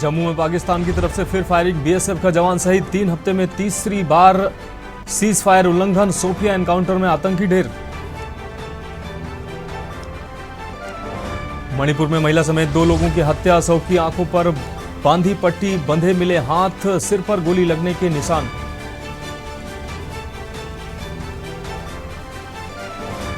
जम्मू में पाकिस्तान की तरफ से फिर फायरिंग, बीएसएफ का जवान सहित 3 हफ्ते में तीसरी बार सीज फायर उल्लंघन, शोपियां एनकाउंटर में आतंकी ढेर। मणिपुर में महिला समेत 2 लोगों की हत्या, 100 की आंखों पर बांधी पट्टी, बंधे मिले हाथ, सिर पर गोली लगने के निशान।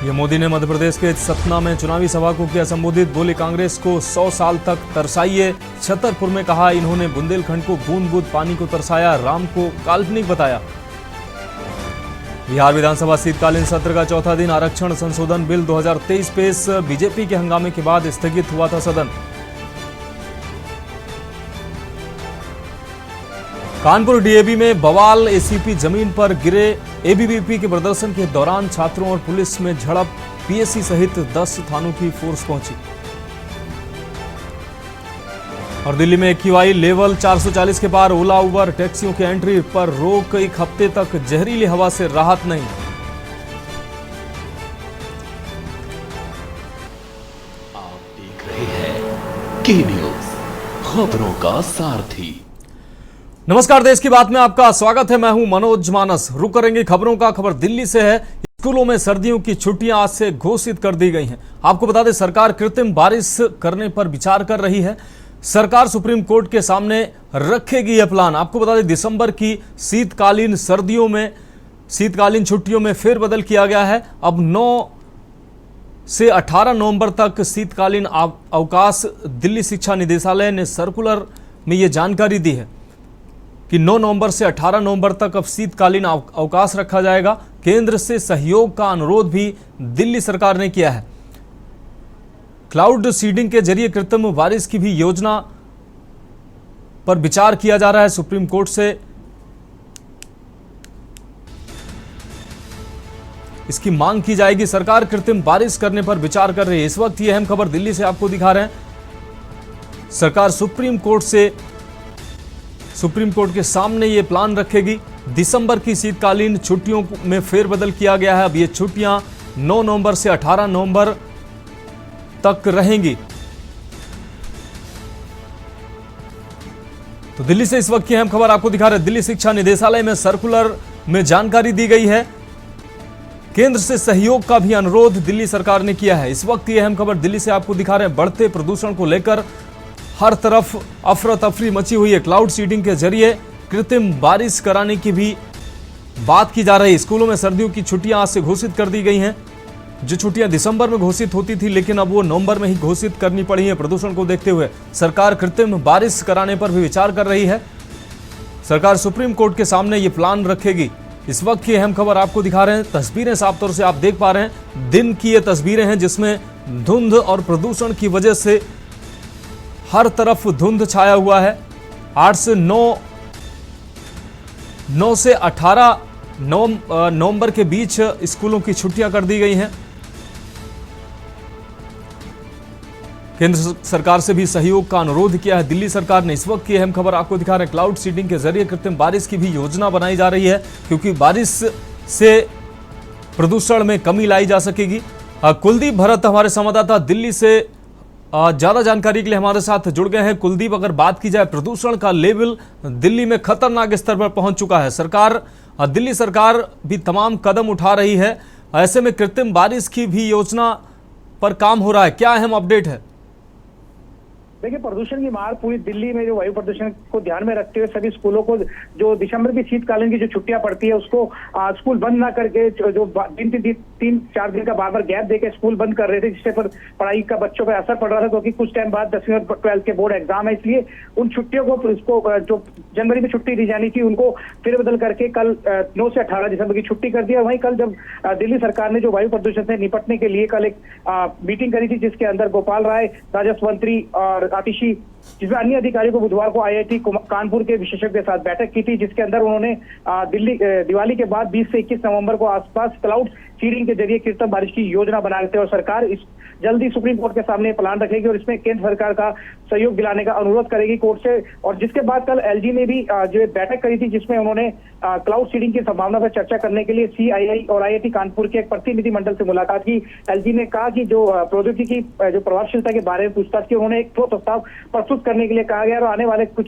ये मोदी ने मध्य प्रदेश के सतना में चुनावी सभा को किया संबोधित, बोले कांग्रेस को 100 साल तक तरसाइए। छतरपुर में कहा इन्होंने बुंदेलखंड को बूंद बूंद पानी को तरसाया, राम को काल्पनिक बताया। बिहार विधानसभा शीतकालीन सत्र का चौथा दिन, आरक्षण संशोधन बिल 2023 पेश, बीजेपी के हंगामे के बाद स्थगित हुआ था सदन। कानपुर डीएवी में बवाल, एसीपी जमीन पर गिरे, एबीवीपी के प्रदर्शन के दौरान छात्रों और पुलिस में झड़प, पीएससी सहित 10 थानों की फोर्स पहुंची। और दिल्ली में एक्यूआई लेवल 440 के पार, ओला उबर टैक्सियों के एंट्री पर रोक, 1 हफ्ते तक जहरीली हवा से राहत नहीं। आप देख रहे हैं के न्यूज, खबरों का सारथी। नमस्कार, देश की बात में आपका स्वागत है। मैं हूं मनोज मानस। रुक करेंगे खबरों का। खबर दिल्ली से है। स्कूलों में सर्दियों की छुट्टियां आज से घोषित कर दी गई हैं। आपको बता दें, सरकार कृत्रिम बारिश करने पर विचार कर रही है। सरकार सुप्रीम कोर्ट के सामने रखेगी यह प्लान। आपको बता दें, दिसंबर की शीतकालीन छुट्टियों में फेरबदल किया गया है। अब 9 से 18 नवंबर तक शीतकालीन अवकाश। दिल्ली शिक्षा निदेशालय ने सर्कुलर में यह जानकारी दी है कि 9 नवंबर से 18 नवंबर तक अब शीतकालीन अवकाश रखा जाएगा। केंद्र से सहयोग का अनुरोध भी दिल्ली सरकार ने किया है। क्लाउड सीडिंग के जरिए कृत्रिम बारिश की भी योजना पर विचार किया जा रहा है। सुप्रीम कोर्ट से इसकी मांग की जाएगी। सरकार कृत्रिम बारिश करने पर विचार कर रही है। इस वक्त ये अहम खबर दिल्ली से आपको दिखा रहे हैं। सरकार सुप्रीम कोर्ट के सामने ये प्लान रखेगी। दिसंबर की शीतकालीन छुट्टियों में फेरबदल किया गया है। अब ये छुट्टियां 9 नवंबर से 18 नवंबर तक रहेंगी। तो दिल्ली से इस वक्त की अहम खबर आपको दिखा रहे हैं। दिल्ली शिक्षा निदेशालय में सर्कुलर में जानकारी दी गई है। केंद्र से सहयोग का भी अनुरोध दिल्ली सरकार ने किया है। इस वक्त ये अहम खबर दिल्ली से आपको दिखा रहे हैं। बढ़ते प्रदूषण को लेकर हर तरफ अफरा तफरी मची हुई है। क्लाउड सीडिंग के जरिए कृत्रिम बारिश कराने की भी बात की जा रही है। स्कूलों में सर्दियों की छुट्टियां आज से घोषित कर दी गई हैं। जो छुट्टियां दिसंबर में घोषित होती थी, लेकिन अब वो नवंबर में ही घोषित करनी पड़ी है। प्रदूषण को देखते हुए सरकार कृत्रिम बारिश कराने पर भी विचार कर रही है। सरकार सुप्रीम कोर्ट के सामने ये प्लान रखेगी। इस वक्त की अहम खबर आपको दिखा रहे हैं। तस्वीरें साफ तौर से आप देख पा रहे हैं। दिन की ये तस्वीरें हैं जिसमें धुंध और प्रदूषण की वजह से हर तरफ धुंध छाया हुआ है। 8 से 9 से 18 नवंबर के बीच स्कूलों की छुट्टियां कर दी गई हैं। केंद्र सरकार से भी सहयोग का अनुरोध किया है दिल्ली सरकार ने। इस वक्त की अहम खबर आपको दिखा रहे हैं। क्लाउड सीडिंग के जरिए कृत्रिम बारिश की भी योजना बनाई जा रही है, क्योंकि बारिश से प्रदूषण में कमी लाई जा सकेगी। कुलदीप भरत हमारे संवाददाता दिल्ली से ज्यादा जानकारी के लिए हमारे साथ जुड़ गए हैं। कुलदीप, अगर बात की जाए, प्रदूषण का लेवल दिल्ली में खतरनाक स्तर पर पहुंच चुका है। दिल्ली सरकार भी तमाम कदम उठा रही है। ऐसे में कृत्रिम बारिश की भी योजना पर काम हो रहा है। क्या अहम अपडेट है? देखिए, प्रदूषण की मार पूरी दिल्ली में जो वायु प्रदूषण को ध्यान में रखते हुए सभी स्कूलों को जो दिसंबर की शीतकालीन की जो छुट्टियां पड़ती है उसको स्कूल बंद ना करके जो 3-4 दिन का बार बार गैप देके स्कूल बंद कर रहे थे, जिससे पर पढ़ाई का बच्चों पर असर पड़ रहा था, क्योंकि कुछ टाइम बाद 10वीं और 12th के बोर्ड एग्जाम है। इसलिए उन छुट्टियों को जो जनवरी में छुट्टी दी जानी थी उनको फिर बदल करके कल 9 से 18 दिसंबर की छुट्टी कर दिया। वहीं कल जब दिल्ली सरकार ने जो वायु प्रदूषण से निपटने के लिए कल एक मीटिंग करी थी, जिसके अंदर गोपाल राय, राजस्व मंत्री और आतिशी, जिसमें अन्य अधिकारियों को बुधवार को आईआईटी कानपुर के विशेषज्ञों के साथ बैठक की थी, जिसके अंदर उन्होंने दिवाली के बाद 20 से 21 नवंबर को आसपास क्लाउड सीडिंग के जरिए कृत्रिम बारिश की योजना बना रहे थे। और सरकार इस जल्दी सुप्रीम कोर्ट के सामने प्लान रखेगी और इसमें केंद्र सरकार का सहयोग दिलाने का अनुरोध करेगी कोर्ट से। और जिसके बाद कल एलजी ने भी जो बैठक करी थी, जिसमें उन्होंने क्लाउड सीडिंग की संभावना पर चर्चा करने के लिए सीआईआई और आईआईटी कानपुर के एक प्रतिनिधि मंडल से मुलाकात की। एलजी ने कहा कि जो प्रौद्योगिकी की जो प्रभावशीलता के बारे में पूछताछ की, उन्होंने एक ठोस प्रस्ताव प्रस्तुत करने के लिए कहा गया और आने वाले कुछ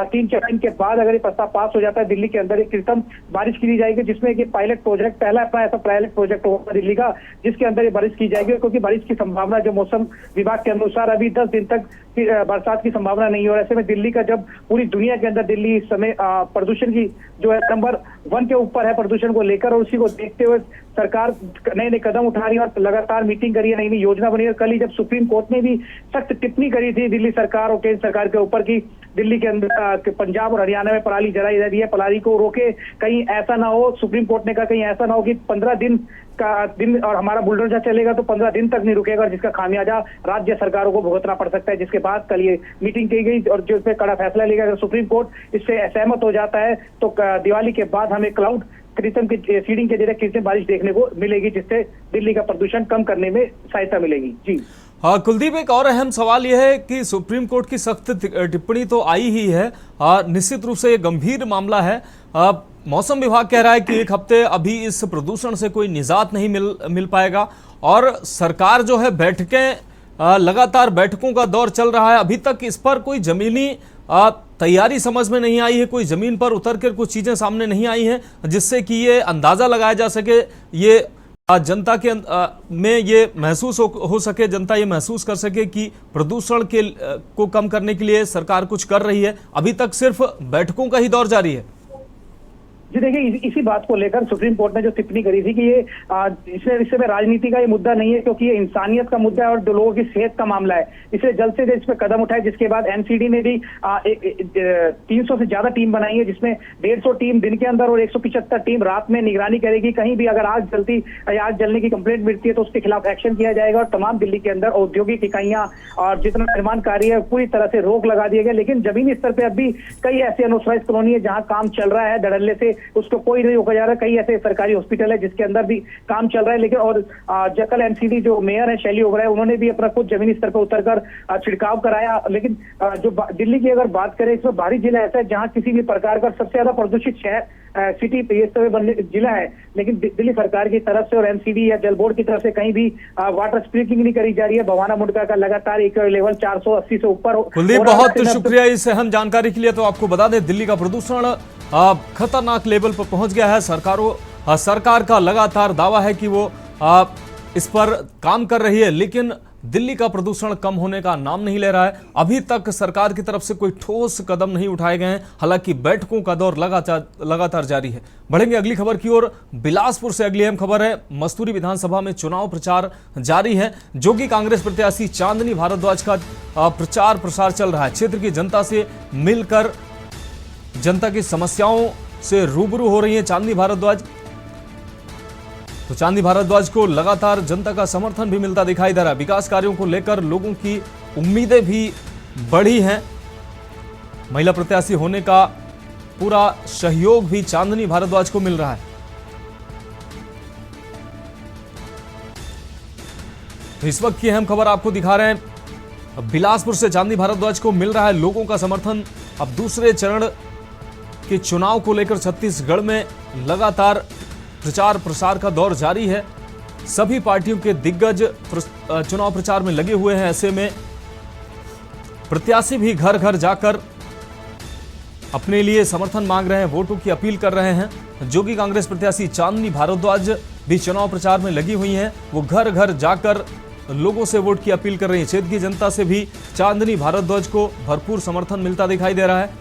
3-4 दिन के बाद अगर ये प्रस्ताव पास हो जाता है, दिल्ली के अंदर एक कृत्रिम बारिश की जाएगी, जिसमें कि पायलट प्रोजेक्ट पहला अपना ऐसा पायलट प्रोजेक्ट होगा दिल्ली का, जिसके अंदर ये बारिश की जाएगी। क्योंकि बारिश की संभावना जो मौसम विभाग के अनुसार अभी 10 दिन तक बरसात की संभावना नहीं है। और ऐसे में दिल्ली का, जब पूरी दुनिया के अंदर दिल्ली इस समय प्रदूषण की जो है नंबर 1 के ऊपर है प्रदूषण को लेकर, और उसी को देखते हुए सरकार नए नए कदम उठा रही है और लगातार मीटिंग करी है, नई नई योजना बनी है। कल ही जब सुप्रीम कोर्ट ने भी सख्त टिप्पणी करी थी दिल्ली सरकार और केंद्र सरकार के ऊपर की दिल्ली के अंदर पंजाब और हरियाणा में पराली जलाई जा रही है, पराली को रोके, कहीं ऐसा ना हो, सुप्रीम कोर्ट ने कहा कहीं ऐसा ना हो कि 15 दिन का दिन और हमारा बुलडोजर चलेगा तो 15 दिन तक नहीं रुकेगा, और जिसका खामियाजा राज्य सरकारों को भुगतना पड़ सकता है। जिसके बाद कल ये मीटिंग की गई और जो इस पर कड़ा फैसला लिया, अगर सुप्रीम कोर्ट इससे सहमत हो जाता है तो दिवाली के बाद हमें क्लाउड कृत्रिम की सीडिंग के जरिए कृत्रिम बारिश देखने को मिलेगी, जिससे दिल्ली का प्रदूषण कम करने में सहायता मिलेगी। जी हाँ कुलदीप, एक और अहम सवाल यह है कि सुप्रीम कोर्ट की सख्त टिप्पणी तो आई ही है, निश्चित रूप से ये गंभीर मामला है। मौसम विभाग कह रहा है कि एक हफ्ते अभी इस प्रदूषण से कोई निजात नहीं मिल पाएगा, और सरकार जो है बैठकें लगातार बैठकों का दौर चल रहा है, अभी तक इस पर कोई जमीनी तैयारी समझ में नहीं आई है, कोई जमीन पर उतर कर कुछ चीजें सामने नहीं आई हैं जिससे कि ये अंदाजा लगाया जा सके, ये जनता के में ये महसूस हो सके, जनता ये महसूस कर सके कि प्रदूषण को कम करने के लिए सरकार कुछ कर रही है। अभी तक सिर्फ बैठकों का ही दौर जारी है। जी देखिए, इसी बात को लेकर सुप्रीम कोर्ट ने जो टिप्पणी करी थी कि ये इसमें राजनीति का ये मुद्दा नहीं है, क्योंकि ये इंसानियत का मुद्दा है और जो लोगों की सेहत का मामला है, इसलिए जल्द से जल्द इस पर कदम उठाए। जिसके बाद एनसीडी ने भी 300 से ज्यादा टीम बनाई है, जिसमें 150 टीम दिन के अंदर और 175 टीम रात में निगरानी करेगी। कहीं भी अगर आग जलने की कंप्लेंट मिलती है तो उसके खिलाफ एक्शन किया जाएगा, और तमाम दिल्ली के अंदर औद्योगिक इकाइयां और जितना निर्माण कार्य है पूरी तरह से रोक लगा दिया गया। लेकिन जमीनी स्तर पर अभी कई ऐसी अनऑथराइज्ड कॉलोनी है जहां काम चल रहा है, धड़ल्ले से उसको कोई नहीं रोका जा रहा। कई ऐसे सरकारी हॉस्पिटल है जिसके अंदर भी काम चल रहा है, लेकिन और जकल एनसीडी जो मेयर है शैली ओबराय, उन्होंने भी अपना खुद जमीनी स्तर पर उतरकर छिड़काव कराया। लेकिन जो दिल्ली की अगर बात करें, इसमें बाहरी जिला ऐसा है जहां किसी भी प्रकार का सबसे ज्यादा प्रदूषित शहर सिटी जिला है, लेकिन दिल्ली सरकार की तरफ से और एनसीडी या जल बोर्ड की तरफ से कहीं भी वाटर स्प्रिंकलिंग नहीं करी जा रही है। भवाना मुंडका का लगातार एक लेवल 480 से ऊपर। कुलदीप, बहुत शुक्रिया इस अहम जानकारी के लिए। तो आपको बता दें, दिल्ली का प्रदूषण खतरनाक लेवल पर पहुंच गया है। सरकार का लगातार दावा है कि वो इस पर काम कर रही है, लेकिन दिल्ली का प्रदूषण कम होने का नाम नहीं ले रहा है। अभी तक सरकार की तरफ से कोई ठोस कदम नहीं उठाए गए हैं, हालांकि बैठकों का दौर लगातार जारी है। बढ़ेंगे अगली खबर की ओर। बिलासपुर से अगली अहम खबर है। मस्तूरी विधानसभा में चुनाव प्रचार जारी है। जोगी कांग्रेस प्रत्याशी चांदनी भारद्वाज का प्रचार प्रसार चल रहा है। क्षेत्र की जनता से मिलकर जनता की समस्याओं से रूबरू हो रही है चांदनी भारद्वाज। तो चांदनी भारद्वाज को लगातार जनता का समर्थन भी मिलता दिखाई दे रहा है। विकास कार्यों को लेकर लोगों की उम्मीदें भी बढ़ी हैं। महिला प्रत्याशी होने का पूरा सहयोग भी चांदनी भारद्वाज को मिल रहा है। तो इस वक्त की अहम खबर आपको दिखा रहे हैं। बिलासपुर से चांदनी भारद्वाज को मिल रहा है लोगों का समर्थन। अब दूसरे चरण के चुनाव को लेकर छत्तीसगढ़ में लगातार प्रचार प्रसार का दौर जारी है। सभी पार्टियों के दिग्गज चुनाव प्रचार में लगे हुए हैं। ऐसे में प्रत्याशी भी घर घर जाकर अपने लिए समर्थन मांग रहे हैं, वोटों की अपील कर रहे हैं। जोगी कांग्रेस प्रत्याशी चांदनी भारद्वाज भी चुनाव प्रचार में लगी हुई हैं। वो घर घर जाकर लोगों से वोट की अपील कर रही है। क्षेत्र की जनता से भी चांदनी भारद्वाज को भरपूर समर्थन मिलता दिखाई दे रहा है।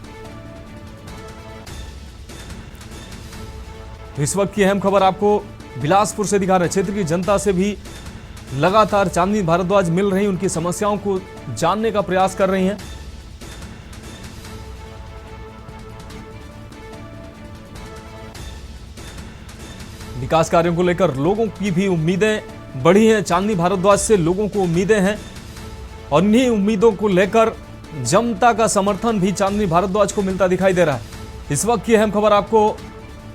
इस वक्त की अहम खबर आपको बिलासपुर से दिखा रहे हैं। क्षेत्र की जनता से भी लगातार चांदनी भारद्वाज मिल रही, उनकी समस्याओं को जानने का प्रयास कर रही हैं। विकास कार्यों को लेकर लोगों की भी उम्मीदें बढ़ी हैं। चांदनी भारद्वाज से लोगों को उम्मीदें हैं और इन्हीं उम्मीदों को लेकर जनता का समर्थन भी चांदनी भारद्वाज को मिलता दिखाई दे रहा है। इस वक्त की अहम खबर आपको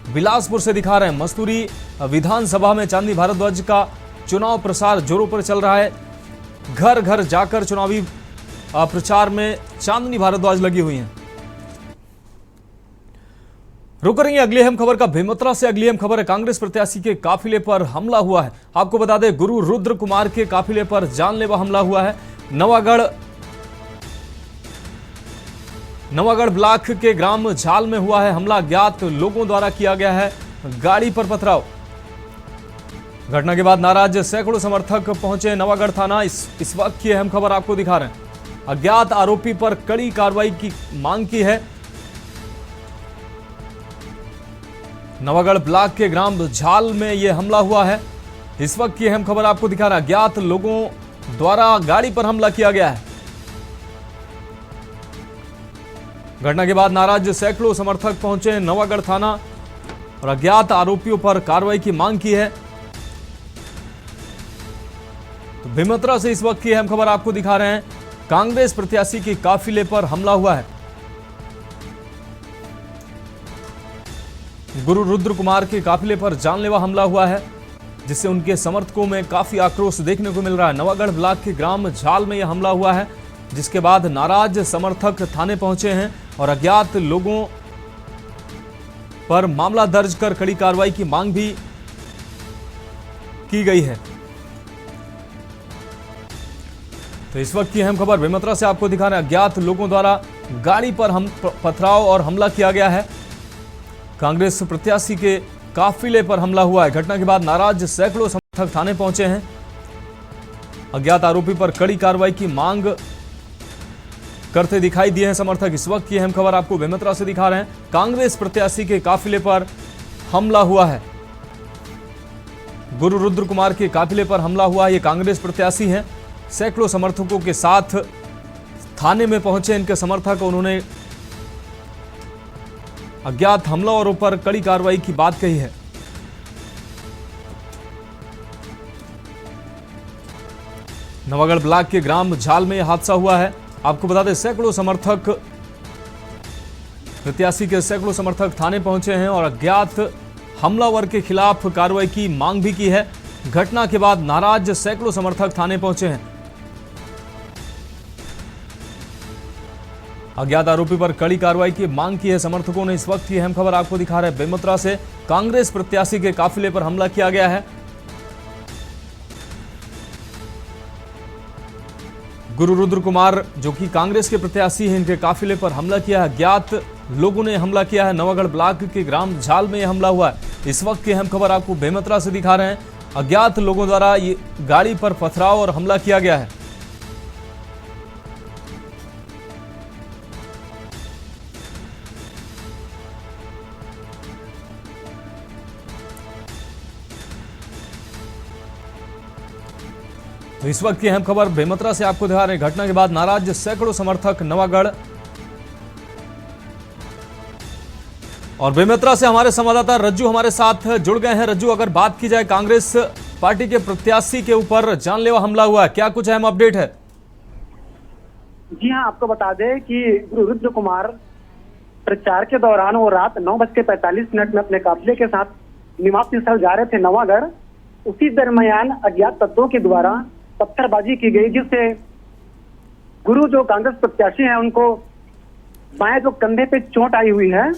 बिलासपुर से दिखा रहे हैं। मस्तूरी विधानसभा में चांदनी भारद्वाज का चुनाव प्रसार जोरों पर चल रहा है। घर घर जाकर चुनावी प्रचार में चांदनी भारद्वाज लगी हुई हैं। रुक रही है अगली अहम खबर का। बेमेतरा से अगली अहम खबर है। कांग्रेस प्रत्याशी के काफिले पर हमला हुआ है। आपको बता दें, गुरु रुद्र कुमार के काफिले पर जानलेवा हमला हुआ है। नवागढ़ नवागढ़ ब्लॉक के ग्राम झाल में हुआ है हमला। अज्ञात लोगों द्वारा किया गया है गाड़ी पर पथराव। घटना के बाद नाराज सैकड़ों समर्थक पहुंचे नवागढ़ थाना। इस वक्त की अहम खबर आपको दिखा रहे हैं। अज्ञात आरोपी पर कड़ी कार्रवाई की मांग की है। नवागढ़ ब्लॉक के ग्राम झाल में यह हमला हुआ है। इस वक्त की अहम खबर आपको दिखा रहा है। अज्ञात लोगों द्वारा गाड़ी पर हमला किया गया है। घटना के बाद नाराज सैकड़ों समर्थक पहुंचे नवागढ़ थाना और अज्ञात आरोपियों पर कार्रवाई की मांग की है। तो बेमेतरा से इस वक्त की अहम खबर आपको दिखा रहे हैं। कांग्रेस प्रत्याशी के काफिले पर हमला हुआ है। गुरु रुद्र कुमार के काफिले पर जानलेवा हमला हुआ है, जिससे उनके समर्थकों में काफी आक्रोश देखने को मिल रहा है। नवागढ़ ब्लॉक के ग्राम झाल में यह हमला हुआ है, जिसके बाद नाराज समर्थक थाने पहुंचे हैं और अज्ञात लोगों पर मामला दर्ज कर कड़ी कार्रवाई की मांग भी की गई है। तो इस वक्त की अहम खबर बेमेतरा से आपको दिखा रहे हैं। अज्ञात लोगों द्वारा गाड़ी पर पथराव और हमला किया गया है। कांग्रेस प्रत्याशी के काफिले पर हमला हुआ है। घटना के बाद नाराज सैकड़ों समर्थक थाने पहुंचे हैं। अज्ञात आरोपी पर कड़ी कार्रवाई की मांग करते दिखाई दिए हैं समर्थक। इस वक्त की अहम खबर आपको बेमेतरा से दिखा रहे हैं। कांग्रेस प्रत्याशी के काफिले पर हमला हुआ है। गुरु रुद्र कुमार के काफिले पर हमला हुआ है। ये कांग्रेस प्रत्याशी हैं। सैकड़ों समर्थकों के साथ थाने में पहुंचे इनके समर्थक। उन्होंने अज्ञात हमलावरों पर कड़ी कार्रवाई की बात कही है। नवागढ़ ब्लॉक के ग्राम झाल में यह हादसा हुआ है। आपको बता दें, सैकड़ों समर्थक प्रत्याशी के सैकड़ों समर्थक थाने पहुंचे हैं और अज्ञात हमलावर के खिलाफ कार्रवाई की मांग भी की है। घटना के बाद नाराज सैकड़ों समर्थक थाने पहुंचे हैं। अज्ञात आरोपी पर कड़ी कार्रवाई की मांग की है समर्थकों ने। इस वक्त की अहम खबर आपको दिखा रहे हैं। बेमेतरा से कांग्रेस प्रत्याशी के काफिले पर हमला किया गया है। गुरु रुद्र कुमार जो कि कांग्रेस के प्रत्याशी हैं, इनके काफिले पर हमला किया है। अज्ञात लोगों ने हमला किया है। नवागढ़ ब्लॉक के ग्राम झाल में यह हमला हुआ है। इस वक्त की अहम खबर आपको बेमेतरा से दिखा रहे हैं। अज्ञात लोगों द्वारा ये गाड़ी पर पथराव और हमला किया गया है। तो इस वक्त की अहम खबर बेमेतरा से आपको दिखा रहे हैं। घटना के बाद नाराज सैकड़ों समर्थक नवागढ़ और बेमेतरा से हमारे संवाददाता रज्जू हमारे साथ जुड़ गए हैं। रज्जू, अगर बात की जाए कांग्रेस पार्टी के प्रत्याशी के ऊपर जानलेवा हमला हुआ है, क्या कुछ अहम अपडेट है? जी हाँ, आपको बता दें कि गुरु रुद्र कुमार प्रचार के दौरान वो रात 9:45 में अपने काफिले के साथ निवासी स्थल जा रहे थे नवागढ़। उसी दरमियान अज्ञात तत्वों के द्वारा पत्थरबाजी की गई, जिससे गुरु जो कांग्रेस प्रत्याशी हैं उनको बाएं जो कंधे पे चोट आई हुई है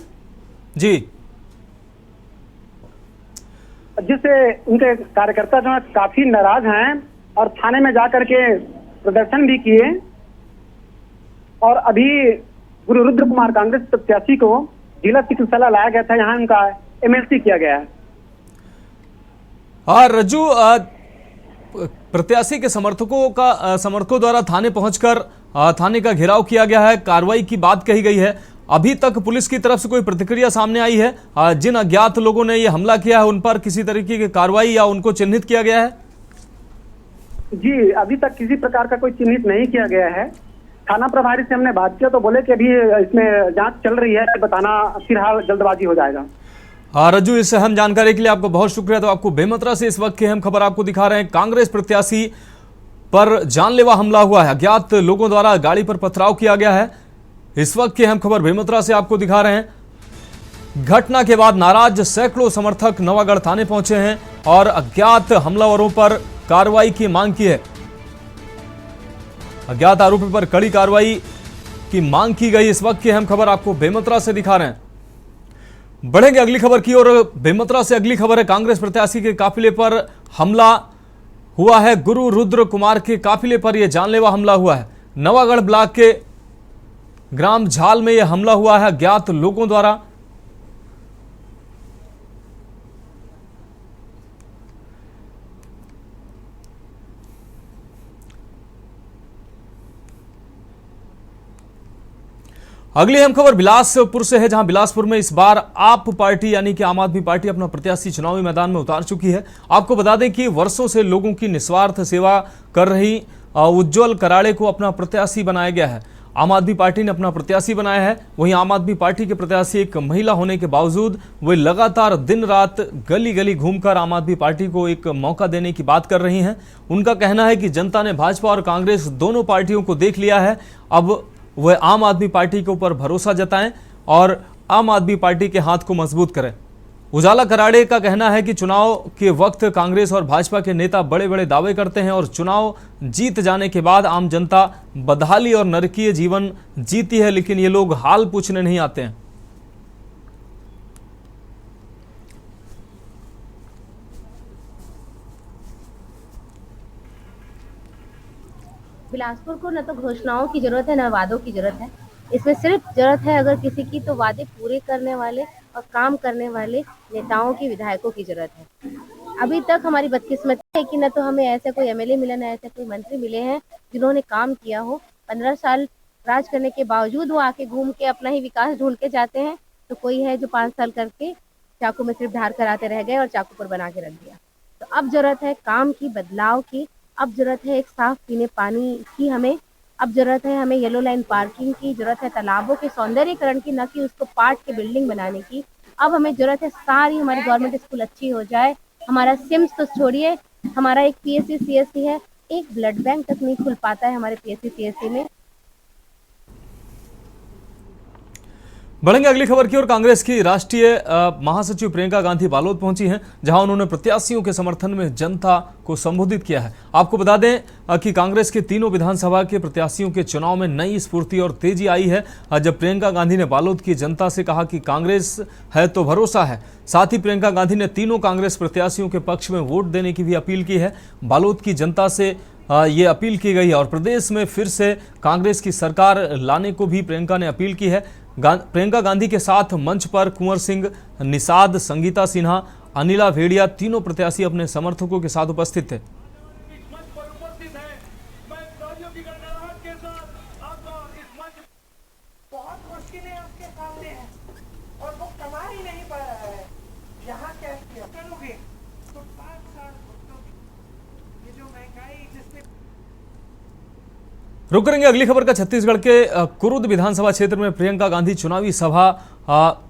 जी, जिससे उनके कार्यकर्ता जो है काफी नाराज हैं और थाने में जाकर के प्रदर्शन भी किए। और अभी गुरु रुद्र कुमार कांग्रेस प्रत्याशी को जिला चिकित्सालय लाया गया था, यहाँ उनका एमएलसी किया गया है। हाँ रज्जू, प्रत्याशी के समर्थकों द्वारा थाने पहुंचकर थाने का घेराव किया गया है, कार्रवाई की बात कही गई है। अभी तक पुलिस की तरफ से कोई प्रतिक्रिया सामने आई है? जिन अज्ञात लोगों ने यह हमला किया है उन पर किसी तरीके की कार्रवाई या उनको चिन्हित किया गया है? जी, अभी तक किसी प्रकार का कोई चिन्हित नहीं किया गया है। थाना प्रभारी से हमने बात किया तो बोले कि अभी इसमें जांच चल रही है, बताना फिलहाल जल्दबाजी हो जाएगा। हाँ रज्जू, इस अहम जानकारी के लिए आपको बहुत शुक्रिया। तो आपको बेमेतरा से इस वक्त की अहम खबर आपको दिखा रहे हैं। कांग्रेस प्रत्याशी पर जानलेवा हमला हुआ है। अज्ञात लोगों द्वारा गाड़ी पर पथराव किया गया है। इस वक्त की अहम खबर बेमेतरा से आपको दिखा रहे हैं। घटना के बाद नाराज सैकड़ों समर्थक नवागढ़ थाने पहुंचे हैं और अज्ञात हमलावरों पर कार्रवाई की मांग की है। अज्ञात आरोपी पर कड़ी कार्रवाई की मांग की गई। इस वक्त की अहम खबर आपको बेमेतरा से दिखा रहे हैं। बढ़ेंगे अगली खबर की ओर। बेमेतरा से अगली खबर है, कांग्रेस प्रत्याशी के काफिले पर हमला हुआ है। गुरु रुद्र कुमार के काफिले पर यह जानलेवा हमला हुआ है। नवागढ़ ब्लॉक के ग्राम झाल में यह हमला हुआ है अज्ञात लोगों द्वारा। अगली अहम खबर बिलासपुर से है, जहां बिलासपुर में इस बार आप पार्टी यानी कि आम आदमी पार्टी अपना प्रत्याशी चुनावी मैदान में उतार चुकी है। आपको बता दें कि वर्षों से लोगों की निस्वार्थ सेवा कर रही उज्जवल कराड़े को अपना प्रत्याशी बनाया गया है। आम आदमी पार्टी ने अपना प्रत्याशी बनाया है। वहीं आम आदमी पार्टी के प्रत्याशी एक महिला होने के बावजूद वे लगातार दिन रात गली गली घूमकर आम आदमी पार्टी को एक मौका देने की बात कर रही हैं। उनका कहना है कि जनता ने भाजपा और कांग्रेस दोनों पार्टियों को देख लिया है, अब वह आम आदमी पार्टी के ऊपर भरोसा जताएं और आम आदमी पार्टी के हाथ को मजबूत करें। उजाला कराड़े का कहना है कि चुनाव के वक्त कांग्रेस और भाजपा के नेता बड़े बड़े दावे करते हैं और चुनाव जीत जाने के बाद आम जनता बदहाली और नरकीय जीवन जीती है, लेकिन ये लोग हाल पूछने नहीं आते हैं। बिलासपुर को न तो घोषणाओं की जरूरत है न वादों की जरूरत है। इसमें सिर्फ जरूरत है अगर किसी की, तो वादे पूरे करने वाले और काम करने वाले नेताओं की, विधायकों की जरूरत है। अभी तक हमारी बदकिस्मती है कि न तो हमें ऐसे कोई एमएलए मिला, न ऐसे कोई मंत्री मिले हैं जिन्होंने काम किया हो। 15 साल राज करने के बावजूद वो आके घूम के अपना ही विकास ढूंढ के जाते हैं, तो कोई है जो 5 साल करके चाकू में सिर्फ धार कराते रह गए और चाकू पर बना के रख दिया। तो अब जरूरत है काम की, बदलाव की। अब जरूरत है एक साफ पीने पानी की हमें। अब जरूरत है हमें येलो लाइन पार्किंग की, जरूरत है तालाबों के सौंदर्यीकरण की, न कि उसको पाट के बिल्डिंग बनाने की। अब हमें जरूरत है सारी हमारी गवर्नमेंट स्कूल अच्छी हो जाए। हमारा सिम्स तो छोड़िए, हमारा एक पीएससी सीएससी है, एक ब्लड बैंक तक नहीं खुल पाता है हमारे पीएससी सीएससी में। बढ़ेंगे अगली खबर की ओर। कांग्रेस की राष्ट्रीय महासचिव प्रियंका गांधी बालोद पहुंची हैं, जहां उन्होंने प्रत्याशियों के समर्थन में जनता को संबोधित किया है। आपको बता दें कि कांग्रेस के तीनों विधानसभा के प्रत्याशियों के चुनाव में नई स्फूर्ति और तेजी आई है, जब प्रियंका गांधी ने बालोद की जनता से कहा कि कांग्रेस है तो भरोसा है। साथ ही प्रियंका गांधी ने तीनों कांग्रेस प्रत्याशियों के पक्ष में वोट देने की भी अपील की है। बालोद की जनता से ये अपील की गई है और प्रदेश में फिर से कांग्रेस की सरकार लाने को भी प्रियंका ने अपील की है। प्रियंका गांधी के साथ मंच पर कुंवर सिंह निषाद, संगीता सिन्हा, अनिला भेड़िया तीनों प्रत्याशी अपने समर्थकों के साथ उपस्थित थे। बहुत मुश्किलें आपके सामने हैं और वो कमा ही नहीं पा रहा है। यहाँ क्या किया करोगे तो 5 साल ये जो महंगाई जिसने। रुक करेंगे अगली खबर का। छत्तीसगढ़ के कुरुद विधानसभा क्षेत्र में प्रियंका गांधी चुनावी सभा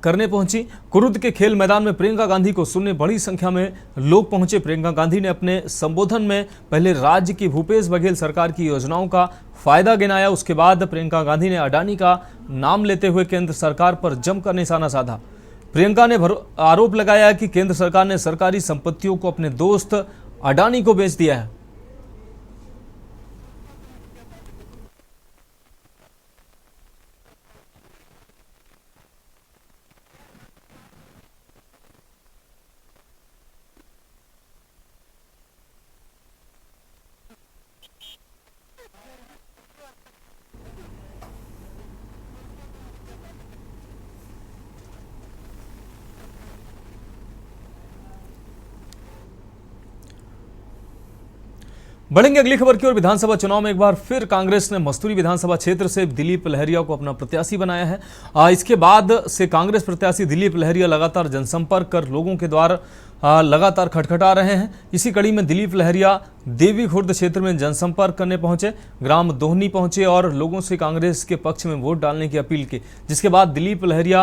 करने पहुंची। कुरुद के खेल मैदान में प्रियंका गांधी को सुनने बड़ी संख्या में लोग पहुंचे। प्रियंका गांधी ने अपने संबोधन में पहले राज्य की भूपेश बघेल सरकार की योजनाओं का फायदा गिनाया। उसके बाद प्रियंका गांधी ने अडानी का नाम लेते हुए केंद्र सरकार पर जमकर निशाना साधा। प्रियंका ने आरोप लगाया कि केंद्र सरकार ने सरकारी संपत्तियों को अपने दोस्त अडानी को बेच दिया है। बढ़ेंगे अगली खबर की ओर। विधानसभा चुनाव में एक बार फिर कांग्रेस ने मस्तूरी विधानसभा क्षेत्र से दिलीप लहरिया को अपना प्रत्याशी बनाया है। इसके बाद से कांग्रेस प्रत्याशी दिलीप लहरिया लगातार जनसंपर्क कर लोगों के द्वार लगातार खटखटा रहे हैं। इसी कड़ी में दिलीप लहरिया देवी खुर्द क्षेत्र में जनसंपर्क करने पहुंचे, ग्राम दोहनी पहुंचे और लोगों से कांग्रेस के पक्ष में वोट डालने की अपील की। जिसके बाद दिलीप लहरिया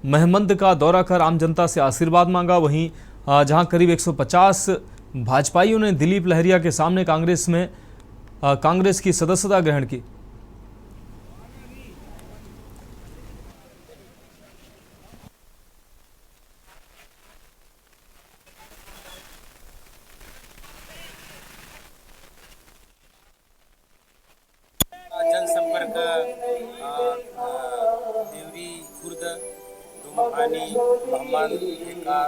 महमंद का दौरा कर आम जनता से आशीर्वाद मांगा। वहीं जहां करीब 150 भाजपाइयों ने दिलीप लहरिया के सामने कांग्रेस की सदस्यता ग्रहण की। जनसंपर्क देवरी खुर्द दुमहानी महमद ठेका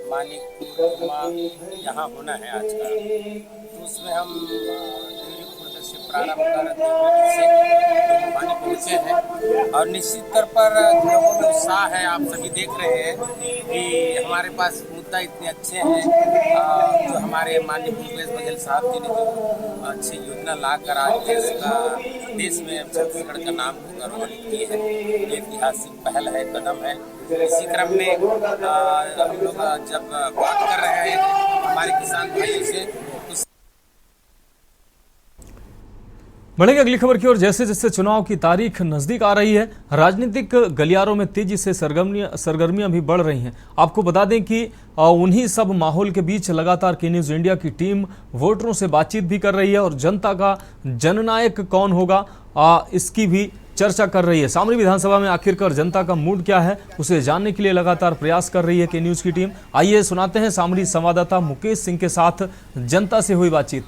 मानिकपुर यहाँ होना है आज का। तो उसमें हम देवरी खुर्द से प्रारंभ कर देवगढ़ से दोमुहानी पहुँचे हैं और निश्चित तौर पर लोगों में उत्साह है। आप सभी देख रहे हैं कि हमारे पास मुद्दा इतने अच्छे हैं जो हमारे माननीय भूपेश बघेल साहब जी ने जो अच्छी योजना लाकर आज देश में छत्तीसगढ़ का नाम गौरवान्वित की है। ये ऐतिहासिक पहल है, कदम है। इसी क्रम में हम लोग जब बात कर रहे हैं हमारे किसान भाइयों से तो बढ़ेंगे अगली खबर की ओर। जैसे जैसे चुनाव की तारीख नजदीक आ रही है, राजनीतिक गलियारों में तेजी से सरगर्मियां भी बढ़ रही हैं। आपको बता दें कि उन्हीं सब माहौल के बीच लगातार के न्यूज इंडिया की टीम वोटरों से बातचीत भी कर रही है और जनता का जननायक कौन होगा इसकी भी चर्चा कर रही है। सामरी विधानसभा में आखिरकार जनता का मूड क्या है, उसे जानने के लिए लगातार प्रयास कर रही है के न्यूज की टीम। आइए सुनाते हैं सामरी संवाददाता मुकेश सिंह के साथ जनता से हुई बातचीत।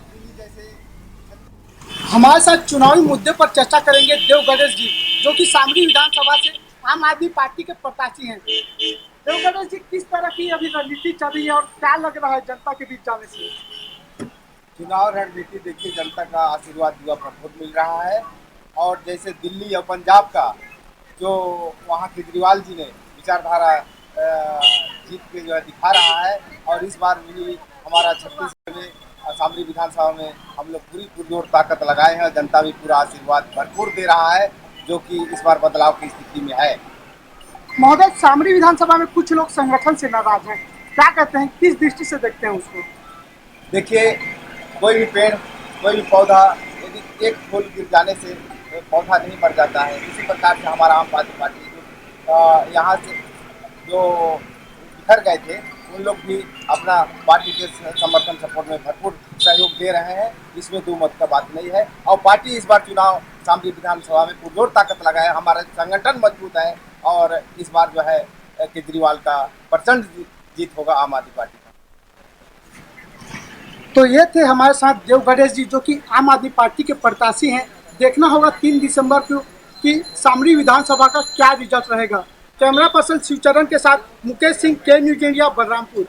हमारे साथ चुनावी मुद्दे पर चर्चा करेंगे देव गणेश जी, जो कि सामरी विधानसभा से आम आदमी पार्टी के प्रत्याशी हैं। देव गणेश जी, किस तरह की अभी रणनीति चल रही है और क्या लग रहा है जनता के बीच जाने से? चुनाव रणनीति देखिए, जनता का आशीर्वाद युवा भरपूर मिल रहा है और जैसे दिल्ली और पंजाब का जो वहाँ केजरीवाल जी ने विचारधारा जीत के जो है दिखा रहा है और इस बार भी हमारा छत्तीसगढ़ में सामरी विधानसभा में हम लोग पूरी पुरजोर ताकत लगाए हैं। जनता भी पूरा आशीर्वाद भरपूर दे रहा है, जो कि इस बार बदलाव की स्थिति में है। महोदय, सामरी विधानसभा में कुछ लोग संगठन से नाराज हैं, क्या कहते हैं, किस दृष्टि से देखते हैं उसको? देखिए, कोई भी पेड़, कोई भी पौधा यदि एक फूल गिर जाने से पौधा नहीं मर जाता है। इसी प्रकार से हमारा आम आदमी पार्टी यहाँ से जो बिखर गए थे उन लोग भी अपना पार्टी के समर्थन सपोर्ट में भरपूर सहयोग दे रहे हैं। इसमें दो मत का बात नहीं है और पार्टी इस बार चुनाव सामरी विधानसभा में पुरजोर ताकत लगाए। हमारा संगठन मजबूत है और इस बार जो है केजरीवाल का प्रचंड जीत होगा आम आदमी पार्टी का। तो ये थे हमारे साथ देव गणेश जी, जो कि आम आदमी पार्टी के प्रत्याशी हैं। देखना होगा 3 दिसंबर को कि सामरी विधानसभा का क्या रिजल्ट रहेगा। कैमरा पर्सन शिवचरण के साथ मुकेश सिंह, के न्यूज इंडिया, बलरामपुर।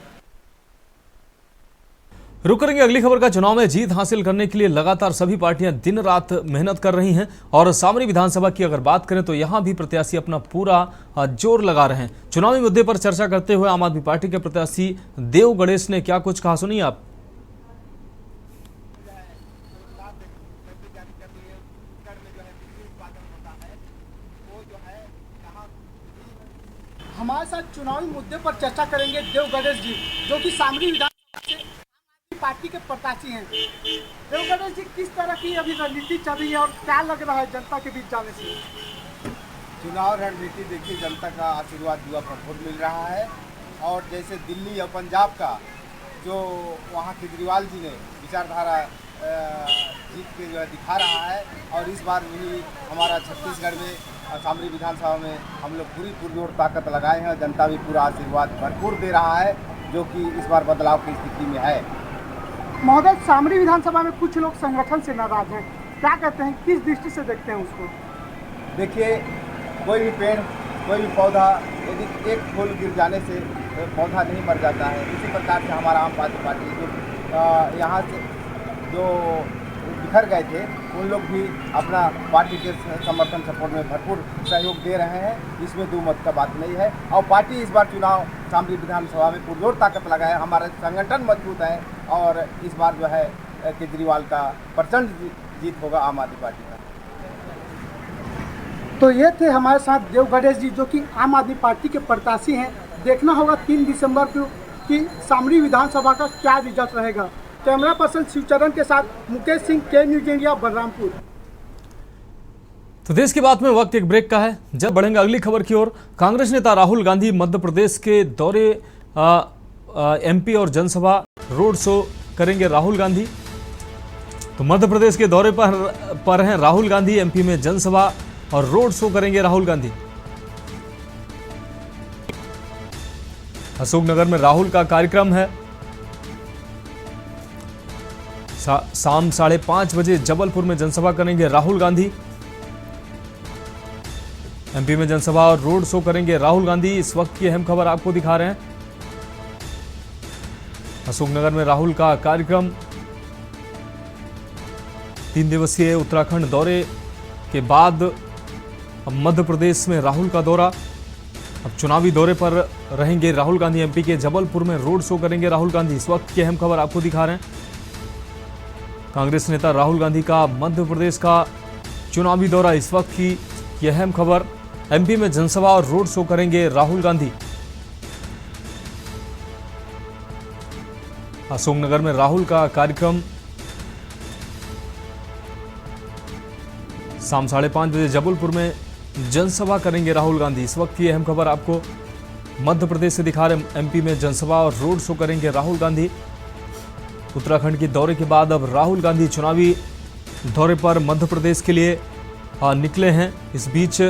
रुक करेंगे अगली खबर का। चुनाव में जीत हासिल करने के लिए लगातार सभी पार्टियां दिन रात मेहनत कर रही हैं और सामरी विधानसभा की अगर बात करें तो यहां भी प्रत्याशी अपना पूरा जोर लगा रहे हैं। चुनावी मुद्दे पर चर्चा करते हुए आम आदमी पार्टी के प्रत्याशी देव गणेश ने क्या कुछ कहा, सुनिए आप। हमारे साथ चुनावी मुद्दे पर चर्चा करेंगे देव गणेश जी, जो कि सामरी विधानसभा से आम आदमी पार्टी के प्रत्याशी हैं। देव गणेश जी, किस तरह की अभी रणनीति चल रही है और क्या लग रहा है जनता के बीच जाने से? चुनाव रणनीति देखिए, जनता का आशीर्वाद युवा भरपूर मिल रहा है और जैसे दिल्ली और पंजाब का जो वहाँ केजरीवाल जी ने विचारधारा जीत के जो है दिखा रहा है और इस बार भी हमारा छत्तीसगढ़ में सामरी विधानसभा में हम लोग पूरी पुरजोर ताकत लगाए हैं। जनता भी पूरा आशीर्वाद भरपूर दे रहा है, जो कि इस बार बदलाव की स्थिति में है। महोदय, सामरी विधानसभा में कुछ लोग संगठन से नाराज हैं, क्या कहते हैं, किस दृष्टि से देखते हैं उसको? देखिए, कोई भी पेड़, कोई भी पौधा यदि एक फूल गिर जाने से पौधा नहीं मर जाता है। इसी प्रकार से हमारा आम आदमी पार्टी जो यहाँ से जो बिखर गए थे उन लोग भी अपना पार्टी के समर्थन सपोर्ट में भरपूर सहयोग दे रहे हैं। इसमें दो मत का बात नहीं है और पार्टी इस बार चुनाव सामरी विधानसभा में पुरजोर ताकत लगाए। हमारा संगठन मजबूत है और इस बार जो है केजरीवाल का प्रचंड जीत होगा आम आदमी पार्टी का। तो ये थे हमारे साथ देव गणेश जी, जो कि आम आदमी पार्टी के प्रत्याशी हैं। देखना होगा 3 दिसंबर को कि सामरी विधानसभा का क्या रिजल्ट रहेगा। कैमरा पर्सन शिवचरण के साथ मुकेश सिंह, के न्यूज इंडिया, बलरामपुर। तो देश की बात में वक्त एक ब्रेक का है। जब बढ़ेंगे अगली खबर की ओर। कांग्रेस नेता राहुल गांधी मध्य प्रदेश के दौरे एमपी और जनसभा रोड शो करेंगे। राहुल गांधी तो मध्य प्रदेश के दौरे पर हैं राहुल गांधी। एमपी में जनसभा और रोड शो करेंगे राहुल गांधी। अशोकनगर में राहुल का कार्यक्रम है। शाम 5:30 बजे जबलपुर में जनसभा करेंगे राहुल गांधी। एमपी में जनसभा और रोड शो करेंगे राहुल गांधी। इस वक्त की अहम खबर आपको दिखा रहे हैं। अशोकनगर में राहुल का कार्यक्रम। 3 दिवसीय उत्तराखंड दौरे के बाद अब मध्य प्रदेश में राहुल का दौरा। अब चुनावी दौरे पर रहेंगे राहुल गांधी। एमपी के जबलपुर में रोड शो करेंगे राहुल गांधी। इस वक्त की अहम खबर आपको दिखा रहे हैं। कांग्रेस नेता राहुल गांधी का मध्य प्रदेश का चुनावी दौरा, इस वक्त की अहम खबर। एमपी में जनसभा और रोड शो करेंगे राहुल गांधी। अशोकनगर में राहुल का कार्यक्रम। शाम 5:30 बजे जबलपुर में जनसभा करेंगे राहुल गांधी। इस वक्त की अहम खबर आपको मध्य प्रदेश से दिखा रहे। एमपी में जनसभा और रोड शो करेंगे राहुल गांधी। उत्तराखंड के दौरे के बाद अब राहुल गांधी चुनावी दौरे पर मध्य प्रदेश के लिए निकले हैं। इस बीच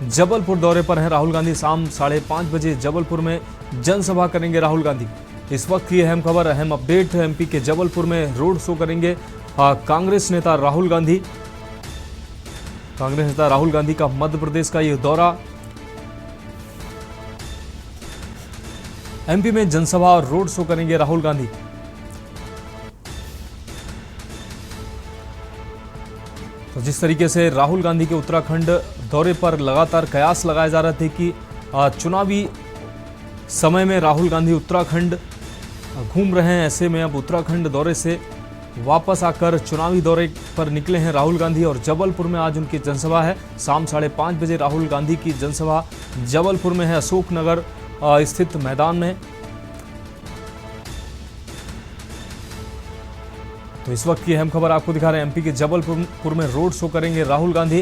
जबलपुर दौरे पर हैं राहुल गांधी। शाम 5:30 बजे जबलपुर में जनसभा करेंगे राहुल गांधी। इस वक्त की अहम खबर, अहम अपडेट। एमपी के जबलपुर में रोड शो करेंगे कांग्रेस नेता राहुल गांधी। कांग्रेस नेता राहुल गांधी का मध्य प्रदेश का यह दौरा। एमपी में जनसभा और रोड शो करेंगे राहुल गांधी। तो जिस तरीके से राहुल गांधी के उत्तराखंड दौरे पर लगातार कयास लगाए जा रहे थे कि चुनावी समय में राहुल गांधी उत्तराखंड घूम रहे हैं, ऐसे में अब उत्तराखंड दौरे से वापस आकर चुनावी दौरे पर निकले हैं राहुल गांधी। और जबलपुर में आज उनकी जनसभा है। शाम 5:30 बजे राहुल गांधी की जनसभा जबलपुर में है, अशोकनगर स्थित मैदान में। तो इस वक्त की अहम खबर आपको दिखा रहे हैं। एमपी के जबलपुर में रोड शो करेंगे राहुल गांधी।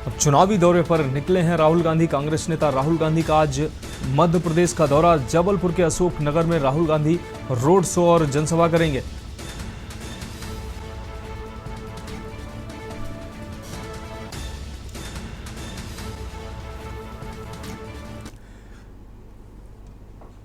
अब चुनावी दौरे पर निकले हैं राहुल गांधी। कांग्रेस नेता राहुल गांधी का आज मध्य प्रदेश का दौरा। जबलपुर के अशोकनगर में राहुल गांधी रोड शो और जनसभा करेंगे।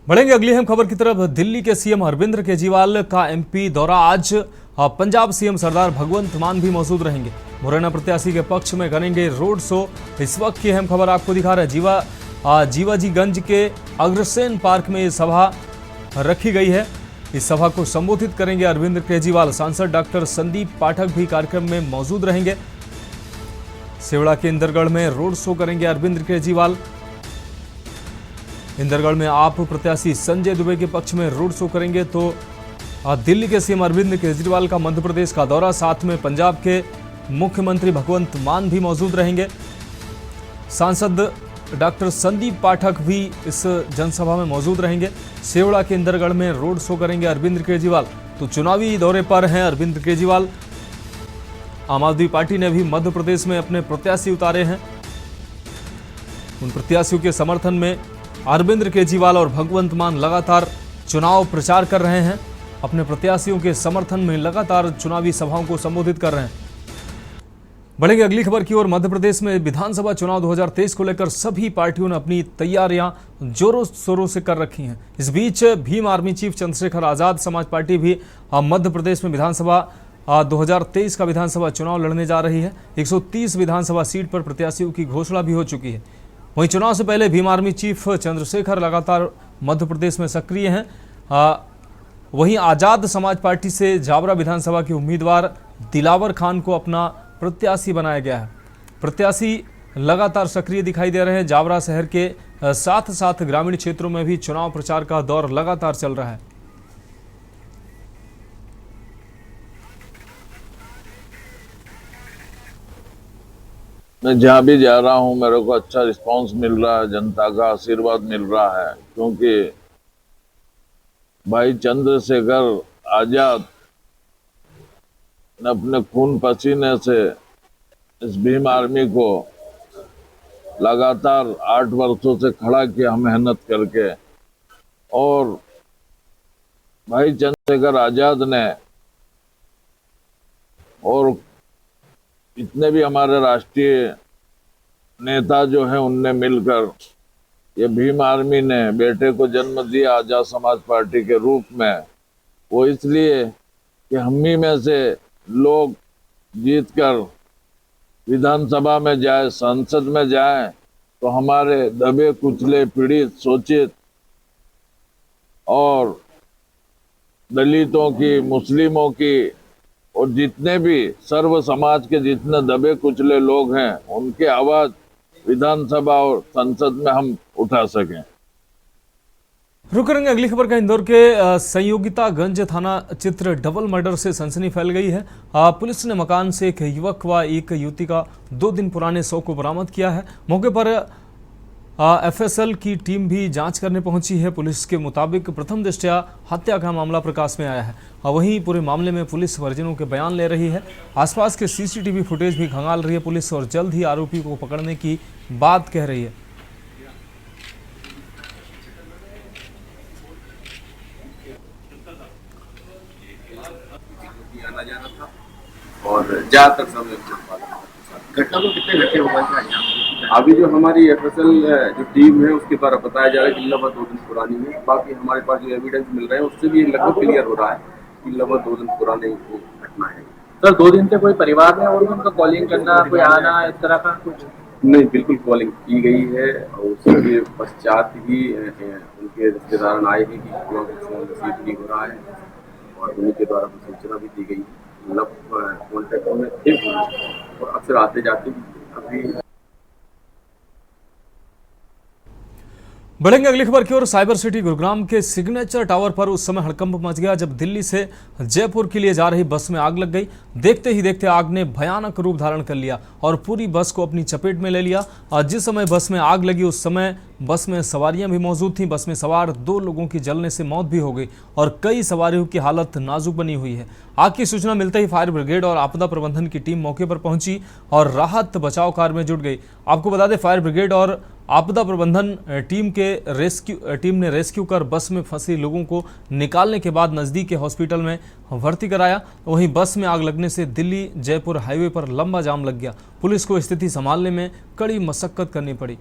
बढ़ेंगे अगली अहम खबर की तरफ। दिल्ली के सीएम अरविंद केजरीवाल का एमपी दौरा आज। पंजाब सीएम सरदार भगवंत मान भी मौजूद रहेंगे। मुरैना प्रत्याशी के पक्ष में करेंगे रोड शो। इस वक्त की अहम खबर आपको दिखा रहे हैं। जीवाजीगंज के अग्रसेन पार्क में ये सभा रखी गई है। इस सभा को संबोधित करेंगे अरविंद केजरीवाल। सांसद डॉक्टर संदीप पाठक भी कार्यक्रम में मौजूद रहेंगे। सेवड़ा के इंदरगढ़ में रोड शो करेंगे अरविंद केजरीवाल। इंदरगढ़ में आप प्रत्याशी संजय दुबे के पक्ष में रोड शो करेंगे। तो दिल्ली के सीएम अरविंद केजरीवाल का मध्य प्रदेश का दौरा, साथ में पंजाब के मुख्यमंत्री भगवंत मान भी मौजूद रहेंगे। सांसद डॉक्टर संदीप पाठक भी इस जनसभा में मौजूद रहेंगे। सेवड़ा के इंदरगढ़ में रोड शो करेंगे अरविंद केजरीवाल। तो चुनावी दौरे पर हैं अरविंद केजरीवाल। आम आदमी पार्टी ने भी मध्य प्रदेश में अपने प्रत्याशी उतारे हैं। उन प्रत्याशियों के समर्थन में अरविंद केजरीवाल और भगवंत मान लगातार चुनाव प्रचार कर रहे हैं। अपने प्रत्याशियों के समर्थन में लगातार चुनावी सभाओं को संबोधित कर रहे हैं। बढ़ेंगे अगली खबर की ओर। मध्य प्रदेश में विधानसभा चुनाव 2023 को लेकर सभी पार्टियों ने अपनी तैयारियां जोरों शोरों से कर रखी हैं। इस बीच Bhim army chief Chandrashekhar Azad Samaj party भी मध्य प्रदेश में विधानसभा 2023 का विधानसभा चुनाव लड़ने जा रही है। 130 विधानसभा सीट पर प्रत्याशियों की घोषणा भी हो चुकी है। वहीं चुनाव से पहले भीम आर्मी चीफ चंद्रशेखर लगातार मध्य प्रदेश में सक्रिय हैं। वहीं आजाद समाज पार्टी से जावरा विधानसभा के उम्मीदवार दिलावर खान को अपना प्रत्याशी बनाया गया है। प्रत्याशी लगातार सक्रिय दिखाई दे रहे हैं। जावरा शहर के साथ साथ ग्रामीण क्षेत्रों में भी चुनाव प्रचार का दौर लगातार चल रहा है। मैं जहाँ भी जा रहा हूँ मेरे को अच्छा रिस्पांस मिल रहा है, जनता का आशीर्वाद मिल रहा है, क्योंकि भाई चंद्रशेखर आजाद ने अपने खून पसीने से इस भीम आर्मी को लगातार 8 वर्षों से खड़ा किया मेहनत करके। और भाई चंद्रशेखर आजाद ने और इतने भी हमारे राष्ट्रीय नेता जो हैं उनने मिलकर ये भीम आर्मी ने बेटे को जन्म दिया आजाद समाज पार्टी के रूप में। वो इसलिए कि हम ही में से लोग जीतकर विधानसभा में जाए, संसद में जाए, तो हमारे दबे कुचले पीड़ित शोषित और दलितों की, मुस्लिमों की और जितने भी सर्व समाज के जितने दबे कुचले लोग हैं उनकी आवाज विधानसभा और संसद में हम उठा सकें। रुक करेंगे अगली खबर का। इंदौर के संयोगितागंज थाना चित्र डबल मर्डर से सनसनी फैल गई है। पुलिस ने मकान से एक युवक व एक युवती का 2 दिन पुराने शव को बरामद किया है। मौके पर एफएसएल की टीम भी जांच करने पहुंची है। पुलिस के मुताबिक प्रथम दृष्टया हत्या का मामला प्रकाश में आया है। वहीं पूरे मामले में पुलिस परिजनों के बयान ले रही है। आसपास के सीसीटीवी फुटेज भी खंगाल रही है पुलिस और जल्द ही आरोपी को पकड़ने की बात कह रही है। आना जाना था और ज्यादातर समय घटना को कितने घंटे हुआ था? अभी जो हमारी एफएसएल जो टीम है उसके द्वारा बताया जा रहा है कि लगभग 2 दिन पुरानी है। बाकी हमारे पास जो एविडेंस मिल रहे हैं उससे भी लगभग क्लियर हो रहा है कि लगभग 2 दिन पुरानी घटना है। सर 2 दिन से कोई परिवार में और उनका कॉलिंग करना, कोई आना, इस तरह का कुछ नहीं? बिल्कुल कॉलिंग की गई है और उसके पश्चात ही उनके रिश्तेदार आए हैं कि रिसीव नहीं हो रहा है और उन्हीं के द्वारा सूचना भी दी गई। मतलब कॉन्टेक्ट में थे और अक्सर आते जाते अभी। बढ़ेंगे अगली खबर की ओर। साइबर सिटी गुरुग्राम के सिग्नेचर टावर पर उस समय हड़कंप मच गया जब दिल्ली से जयपुर के लिए जा रही बस में आग लग गई। देखते ही देखते आग ने भयानक रूप धारण कर लिया और पूरी बस को अपनी चपेट में ले लिया। और जिस समय बस में आग लगी उस समय बस में सवारियां भी मौजूद थीं। बस में सवार 2 लोगों की जलने से मौत भी हो गई और कई सवारियों की हालत नाजुक बनी हुई है। आग की सूचना मिलते ही फायर ब्रिगेड और आपदा प्रबंधन की टीम मौके पर पहुंची और राहत बचाव कार्य में जुट गई। आपको बता दें, फायर ब्रिगेड और आपदा प्रबंधन टीम ने रेस्क्यू कर बस में फंसे लोगों को निकालने के बाद नजदीक के हॉस्पिटल में भर्ती कराया। वहीं बस में आग लगने से दिल्ली जयपुर हाईवे पर लंबा जाम लग गया। पुलिस को स्थिति संभालने में कड़ी मशक्कत करनी पड़ी।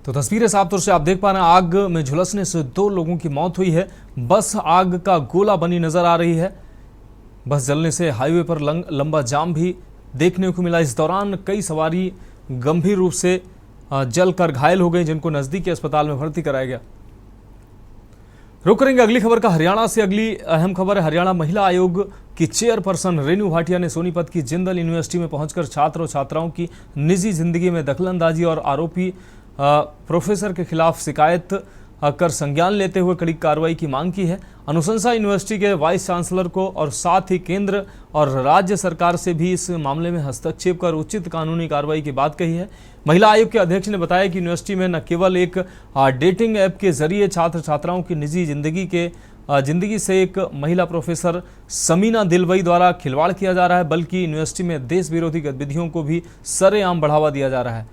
तो तस्वीरें साफ तौर से आप देख पा रहे हैं, आग में झुलसने से 2 लोगों की मौत हुई है। बस आग का गोला बनी नजर आ रही है। बस जलने से हाईवे पर लंबा जाम भी देखने को मिला। इस दौरान कई सवारी गंभीर रूप से जलकर घायल हो गए जिनको नजदीकी अस्पताल में भर्ती कराया गया। रुक करेंगे अगली खबर का। हरियाणा से अगली अहम खबर है। हरियाणा महिला आयोग की चेयरपर्सन रेणु भाटिया ने सोनीपत की जिंदल यूनिवर्सिटी में पहुंचकर छात्र और छात्राओं की निजी जिंदगी में दखलंदाजी और आरोपी प्रोफेसर के खिलाफ शिकायत कर संज्ञान लेते हुए कड़ी कार्रवाई की मांग की है। अनुशंसा यूनिवर्सिटी के वाइस चांसलर को और साथ ही केंद्र और राज्य सरकार से भी इस मामले में हस्तक्षेप कर उचित कानूनी कार्रवाई की बात कही है। महिला आयोग के अध्यक्ष ने बताया कि यूनिवर्सिटी में न केवल एक डेटिंग ऐप के जरिए छात्र छात्राओं की निजी जिंदगी से एक महिला प्रोफेसर समीना दिलवई द्वारा खिलवाड़ किया जा रहा है, बल्कि यूनिवर्सिटी में देश विरोधी गतिविधियों को भी सरेआम बढ़ावा दिया जा रहा है,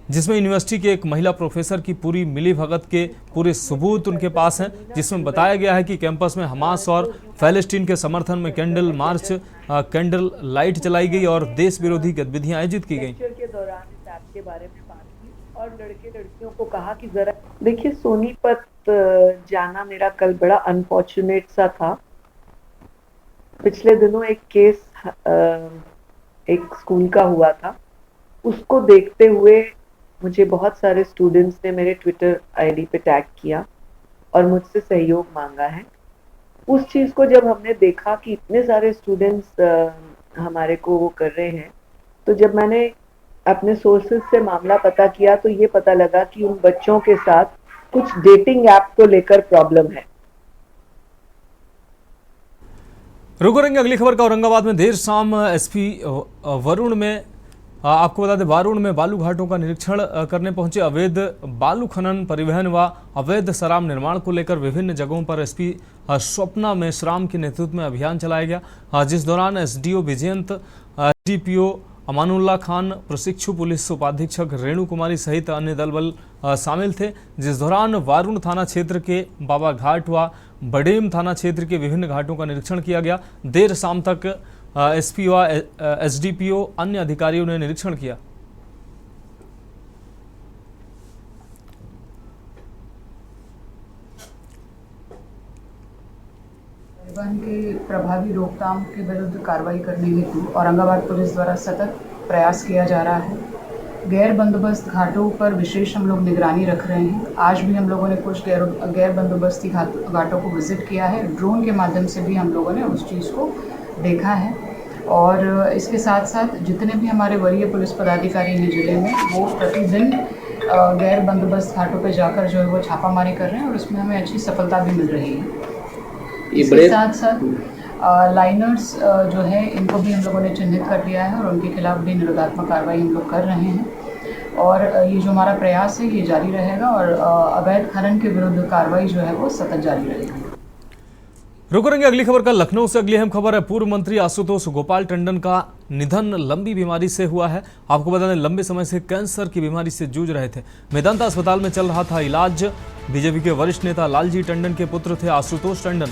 जिसमें यूनिवर्सिटी के एक महिला प्रोफेसर की पूरी मिलीभगत के पूरे सबूत उनके पास हैं। जिसमें बताया गया है कि कैंपस में हमास और फैलेस्टीन के समर्थन में कैंडल मार्च, कैंडल लाइट जलाई गई और देश विरोधी गतिविधियां आयोजित की गई। के दौरान इस ऐप के बारे में बात की और लड़के लड़कियों को कहा कि जरा देखिए, सोनीपत जाना मेरा कल बड़ा अनफॉर्चुनेट सा था। पिछले दिनों एक केस एक स्कूल का हुआ था, उसको देखते हुए मुझे बहुत सारे स्टूडेंट्स ने मेरे ट्विटर आईडी पे टैग किया और मुझसे सहयोग मांगा है। उस चीज़ को जब हमने देखा कि इतने सारे स्टूडेंट्स हमारे को वो कर रहे हैं, तो जब मैंने अपने सोर्सेज से मामला पता किया तो ये पता लगा कि उन बच्चों के साथ कुछ डेटिंग ऐप को लेकर प्रॉब्लम है। रुक करेंगे अगली खबर का। औरंगाबाद में देर शाम एसपी वरुण में आपको बता दें, वारुण में बालू घाटों का निरीक्षण करने पहुंचे। अवैध बालू खनन, परिवहन व अवैध शराब निर्माण को लेकर विभिन्न जगहों पर एसपी स्वप्ना मेश्राम के नेतृत्व में अभियान चलाया गया, जिस दौरान एसडीओ विजयंत, डीपीओ अमानुल्ला खान, प्रशिक्षु पुलिस उपाधीक्षक रेणु कुमारी सहित अन्य दल बल शामिल थे। जिस दौरान वारुण थाना क्षेत्र के बाबा घाट व बडेम थाना क्षेत्र के विभिन्न घाटों का निरीक्षण किया गया। देर शाम तक एसपी व एसडीपीओ अन्य अधिकारियों ने निरीक्षण किया। परिवहन के प्रभावी रोकथाम के विरुद्ध कार्रवाई करने हेतु औरंगाबाद पुलिस द्वारा सतत प्रयास किया जा रहा है। गैर बंदोबस्त घाटों पर विशेष हम लोग निगरानी रख रहे हैं। आज भी हम लोगों ने कुछ गैर बंदोबस्ती घाटों को विजिट किया है। ड्रोन के माध्यम से भी हम लोगों ने उस चीज़ को देखा है। और इसके साथ साथ जितने भी हमारे वरीय पुलिस पदाधिकारी हैं जिले में, वो प्रतिदिन गैर बंदोबस्त घाटों पर जाकर जो है वो छापामारी कर रहे हैं और उसमें हमें अच्छी सफलता भी मिल रही है। इसके साथ साथ लाइनर्स जो है इनको भी हम लोगों ने चिन्हित कर लिया है और उनके खिलाफ भी निरोधात्मक कार्रवाई हम लोग कर रहे हैं। और ये जो हमारा प्रयास है ये जारी रहेगा और अवैध खनन के विरुद्ध कार्रवाई जो है वो सतत जारी रहेगी। रुक करेंगे अगली खबर का। लखनऊ से अगली अहम खबर है। पूर्व मंत्री आशुतोष गोपाल टंडन का निधन लंबी बीमारी से हुआ है। आपको बता दें लंबे समय से कैंसर की बीमारी से जूझ रहे थे। मेदांता अस्पताल में चल रहा था इलाज। बीजेपी के वरिष्ठ नेता लालजी टंडन के पुत्र थे आशुतोष टंडन।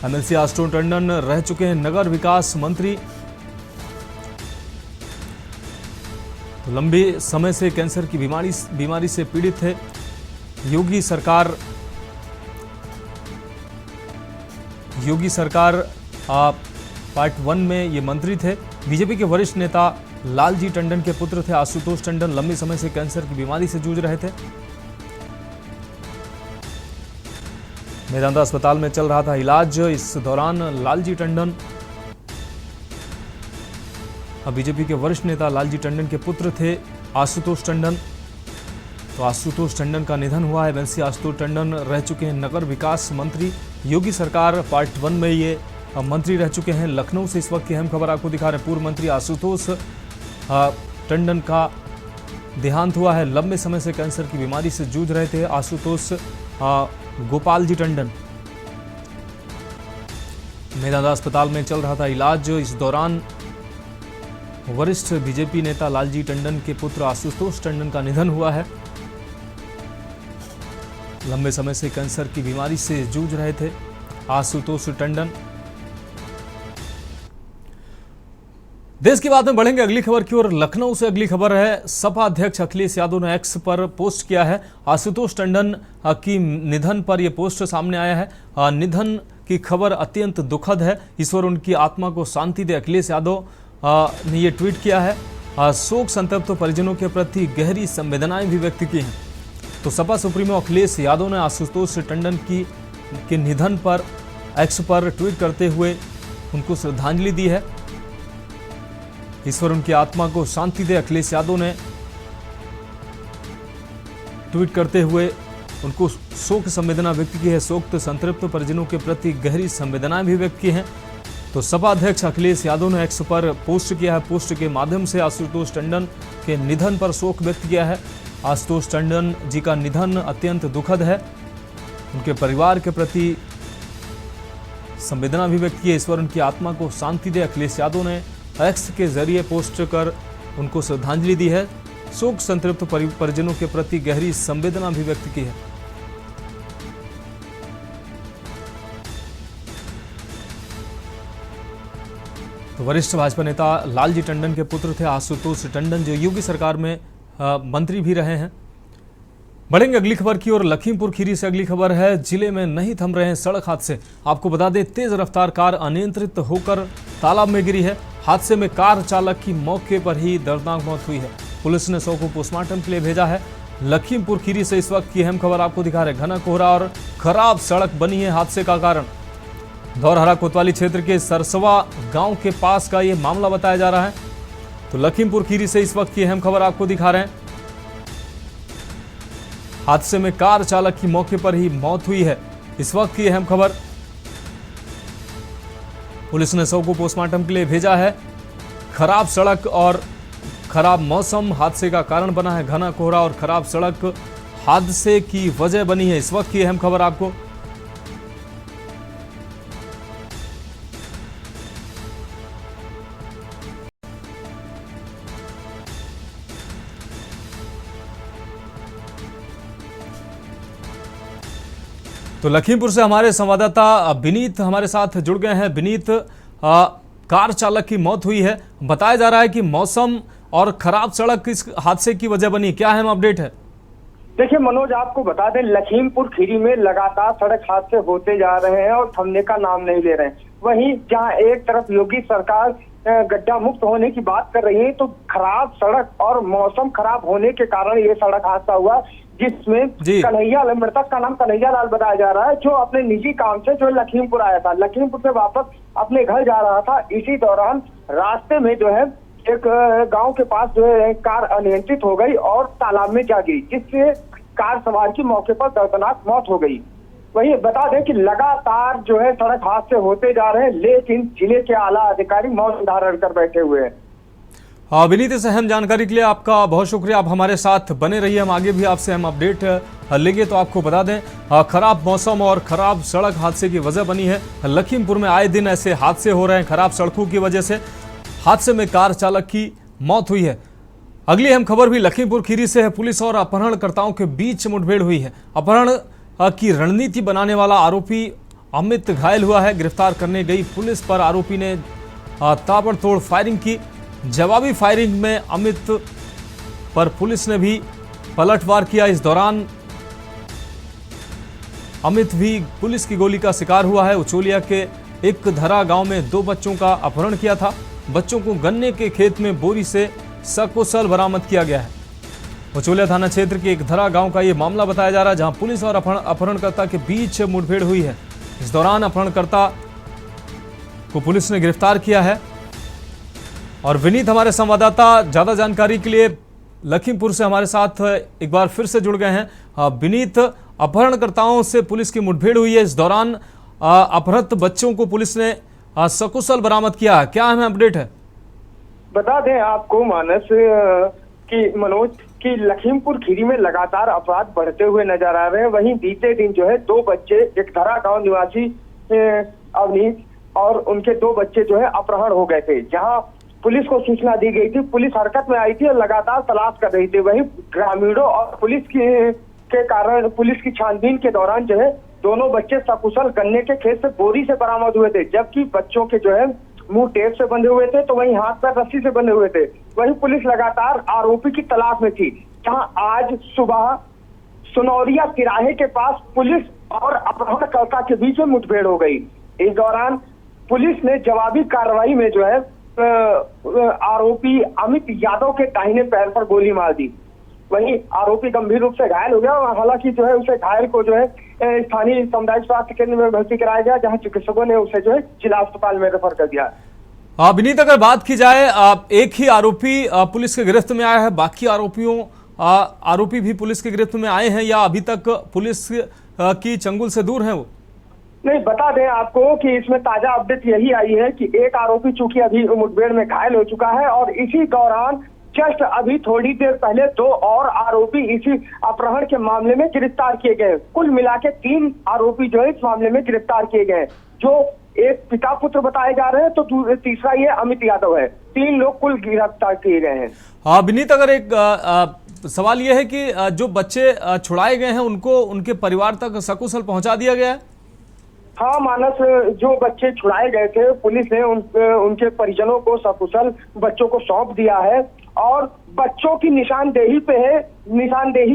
एमएलसी आशुतोष टंडन रह चुके हैं नगर विकास मंत्री। तो लंबे समय से कैंसर की बीमारी से पीड़ित थे। योगी सरकार पार्ट 1 में ये मंत्री थे। बीजेपी के वरिष्ठ नेता लालजी टंडन के पुत्र थे आशुतोष टंडन। लंबे समय से कैंसर की बीमारी से जूझ रहे थे। मेदांता अस्पताल में चल रहा था इलाज। इस दौरान लालजी टंडन बीजेपी के वरिष्ठ नेता लालजी टंडन के पुत्र थे आशुतोष टंडन। तो आशुतोष टंडन का निधन हुआ है। एमएलसी आशुतोष टंडन रह चुके हैं नगर विकास मंत्री। योगी सरकार पार्ट 1 में ये मंत्री रह चुके हैं। लखनऊ से इस वक्त की अहम खबर आपको दिखा रहे हैं। पूर्व मंत्री आशुतोष टंडन का देहांत हुआ है। लंबे समय से कैंसर की बीमारी से जूझ रहे थे आशुतोष गोपाल जी टंडन। मेदांता अस्पताल में चल रहा था इलाज। इस दौरान वरिष्ठ बीजेपी नेता लालजी टंडन के पुत्र आशुतोष टंडन का निधन हुआ है। लंबे समय से कैंसर की बीमारी से जूझ रहे थे आशुतोष टंडन। देश की बात में बढ़ेंगे अगली खबर की ओर। लखनऊ से अगली खबर है। सपा अध्यक्ष अखिलेश यादव ने एक्स पर पोस्ट किया है। आशुतोष टंडन की निधन पर यह पोस्ट सामने आया है। निधन की खबर अत्यंत दुखद है, ईश्वर उनकी आत्मा को शांति दे, अखिलेश यादव ने यह ट्वीट किया है। शोक संतप्त परिजनों के प्रति गहरी संवेदनाएं भी व्यक्त की हैं। तो सपा सुप्रीमो अखिलेश यादव ने आशुतोष टंडन के निधन पर एक्स पर ट्वीट करते हुए उनको श्रद्धांजलि दी है। ईश्वर उनकी आत्मा को शांति दे, अखिलेश यादव ने ट्वीट करते हुए उनको शोक संवेदना व्यक्त की है। शोक संतृप्त परिजनों के प्रति गहरी संवेदनाएं भी व्यक्त की हैं। तो सपा अध्यक्ष अखिलेश यादव ने एक्स पर पोस्ट किया है। पोस्ट के माध्यम से आशुतोष टंडन के निधन पर शोक व्यक्त किया है। आशुतोष टंडन जी का निधन अत्यंत दुखद है, उनके परिवार के प्रति संवेदना भी व्यक्त की है। ईश्वर उनकी आत्मा को शांति दे, अखिलेश यादव ने एक्स के जरिए पोस्ट कर उनको श्रद्धांजलि दी है। शोक संतृप्त परिजनों के प्रति गहरी संवेदना भी व्यक्त की है। तो वरिष्ठ भाजपा नेता लालजी टंडन के पुत्र थे आशुतोष टंडन, जो योगी सरकार में मंत्री भी रहे हैं। बढ़ेंगे अगली खबर की ओर। लखीमपुर खीरी से अगली खबर है। जिले में नहीं थम रहे हैं सड़क हादसे। आपको बता दें तेज रफ्तार कार अनियंत्रित होकर तालाब में गिरी है। हादसे में कार चालक की मौके पर ही दर्दनाक मौत हुई है। पुलिस ने शव को पोस्टमार्टम के लिए भेजा है। लखीमपुर खीरी से इस वक्त की अहम खबर आपको दिखा रहे। घना कोहरा और खराब सड़क बनी है हादसे का कारण। धौरहरा कोतवाली क्षेत्र के सरसवा गांव के पास का यह मामला बताया जा रहा है। तो लखीमपुर खीरी से इस वक्त की अहम खबर आपको दिखा रहे हैं। हादसे में कार चालक की मौके पर ही मौत हुई है। इस वक्त की अहम खबर। पुलिस ने शव को पोस्टमार्टम के लिए भेजा है। खराब सड़क और खराब मौसम हादसे का कारण बना है। घना कोहरा और खराब सड़क हादसे की वजह बनी है। इस वक्त की अहम खबर आपको। तो लखीमपुर से हमारे संवाददाता विनीत हमारे साथ जुड़ गए हैं। विनीत, कार चालक की मौत हुई है, बताया जा रहा है कि मौसम और खराब सड़क इस हादसे की वजह बनी। क्या अहम अपडेट है? देखिए मनोज, आपको बता दें लखीमपुर खीरी में लगातार सड़क हादसे होते जा रहे हैं और थमने का नाम नहीं ले रहे हैं। वहीं जहां एक तरफ योगी सरकार गड्ढा मुक्त होने की बात कर रही हैं, तो खराब सड़क और मौसम खराब होने के कारण ये सड़क हादसा हुआ, जिसमें कन्हैया, मृतक का नाम कन्हैया लाल बताया जा रहा है, जो अपने निजी काम से जो लखीमपुर आया था, लखीमपुर से वापस अपने घर जा रहा था। इसी दौरान रास्ते में जो है एक गांव के पास जो है कार अनियंत्रित हो गई और तालाब में जा गिरी, जिससे कार सवार की मौके पर दर्दनाक मौत हो गई। वही बता दें कि लगातार जो है सड़क हादसे होते जा रहे हैं, लेकिन जिले के आला अधिकारी मौन धारण कर बैठे हुए हैं। विनीत, इस अहम जानकारी के लिए आपका बहुत शुक्रिया। आप हमारे साथ बने रहिए, हम आगे भी आपसे हम अपडेट लेंगे। तो आपको बता दें, खराब मौसम और खराब सड़क हादसे की वजह बनी है लखीमपुर में आए दिन ऐसे हादसे हो रहे हैं। खराब सड़कों की वजह से हादसे में कार चालक की मौत हुई है। अगली अहम खबर भी लखीमपुर खीरी से है। पुलिस और अपहरणकर्ताओं के बीच मुठभेड़ हुई है। अपहरण की रणनीति बनाने वाला आरोपी अमित घायल हुआ है। गिरफ्तार करने गई पुलिस पर आरोपी ने ताबड़तोड़ फायरिंग की। जवाबी फायरिंग में अमित पर पुलिस ने भी पलटवार किया। इस दौरान अमित भी पुलिस की गोली का शिकार हुआ है। उचोलिया के एक धरा गांव में 2 बच्चों का अपहरण किया था। बच्चों को गन्ने के खेत में बोरी से सकुशल बरामद किया गया है। उचोलिया थाना क्षेत्र के एक धरा गांव का यह मामला बताया जा रहा है, जहां पुलिस और अपहरणकर्ता के बीच मुठभेड़ हुई है। इस दौरान अपहरणकर्ता को पुलिस ने गिरफ्तार किया है। और विनीत, हमारे संवाददाता ज्यादा जानकारी के लिए लखीमपुर से हमारे साथ एक बार फिर से जुड़ गए हैं। विनीत, अपहरणकर्ताओं से पुलिस की मुठभेड़ हुई है। इस दौरान अपहृत बच्चों को पुलिस ने सकुशल बरामद किया है। क्या हमें अपडेट है? बता दें आपको मानस मनोज कि लखीमपुर खीरी में लगातार अपराध बढ़ते हुए नजर आ रहे हैं। वहीं बीते दिन जो है 2 बच्चे, एक धरा गांव निवासी अवनीश और उनके 2 बच्चे जो है अपहरण हो गए थे, जहां पुलिस को सूचना दी गई थी। पुलिस हरकत में आई थी और लगातार तलाश कर रही थी। वहीं ग्रामीणों और पुलिस के कारण पुलिस की छानबीन के दौरान जो है दोनों बच्चे सकुशल गन्ने के खेत से बोरी से बरामद हुए थे, जबकि बच्चों के जो है मुंह टेप से बंधे हुए थे, तो वहीं हाथ पैर रस्सी से बंधे हुए थे। वहीं पुलिस लगातार आरोपी की तलाश में थी, जहां आज सुबह सुनौरिया तिराहे के पास पुलिस और अपहरणकर्ता के बीच में मुठभेड़ हो गई। इस दौरान पुलिस ने जवाबी कार्रवाई में जो है आरोपी अमित यादव के दाहिने पैर पर गोली मार दी। वहीं आरोपी गंभीर रूप से घायल हो गया। हालांकि जो है उसे घायल को जो है स्थानीय सामुदायिक स्वास्थ्य केंद्र में भर्ती कराया गया, जहां चिकित्सकों ने उसे जो है जिला अस्पताल में रेफर कर दिया। विनीत, अगर बात की जाए, एक ही आरोपी पुलिस के गिरफ्त में आया है, बाकी आरोपी भी पुलिस के गिरफ्त में आए हैं या अभी तक पुलिस की चंगुल से दूर है वो? नहीं, बता दें आपको कि इसमें ताजा अपडेट यही आई है कि एक आरोपी चूंकि अभी मुठभेड़ में घायल हो चुका है और इसी दौरान जस्ट अभी थोड़ी देर पहले 2 और आरोपी इसी अपहरण के मामले में गिरफ्तार किए गए। कुल मिला के 3 आरोपी जो है इस मामले में गिरफ्तार किए गए, जो एक पिता पुत्र बताए जा रहे हैं, तो तीसरा ये अमित यादव है। 3 लोग कुल गिरफ्तार किए गए हैं। विनीत, अगर एक सवाल यह है कि जो बच्चे छुड़ाए गए हैं उनको उनके परिवार तक सकुशल पहुंचा दिया गया है? हाँ मानस, जो बच्चे छुड़ाए गए थे पुलिस ने उनके परिजनों को सकुशल बच्चों को सौंप दिया है और बच्चों की निशानदेही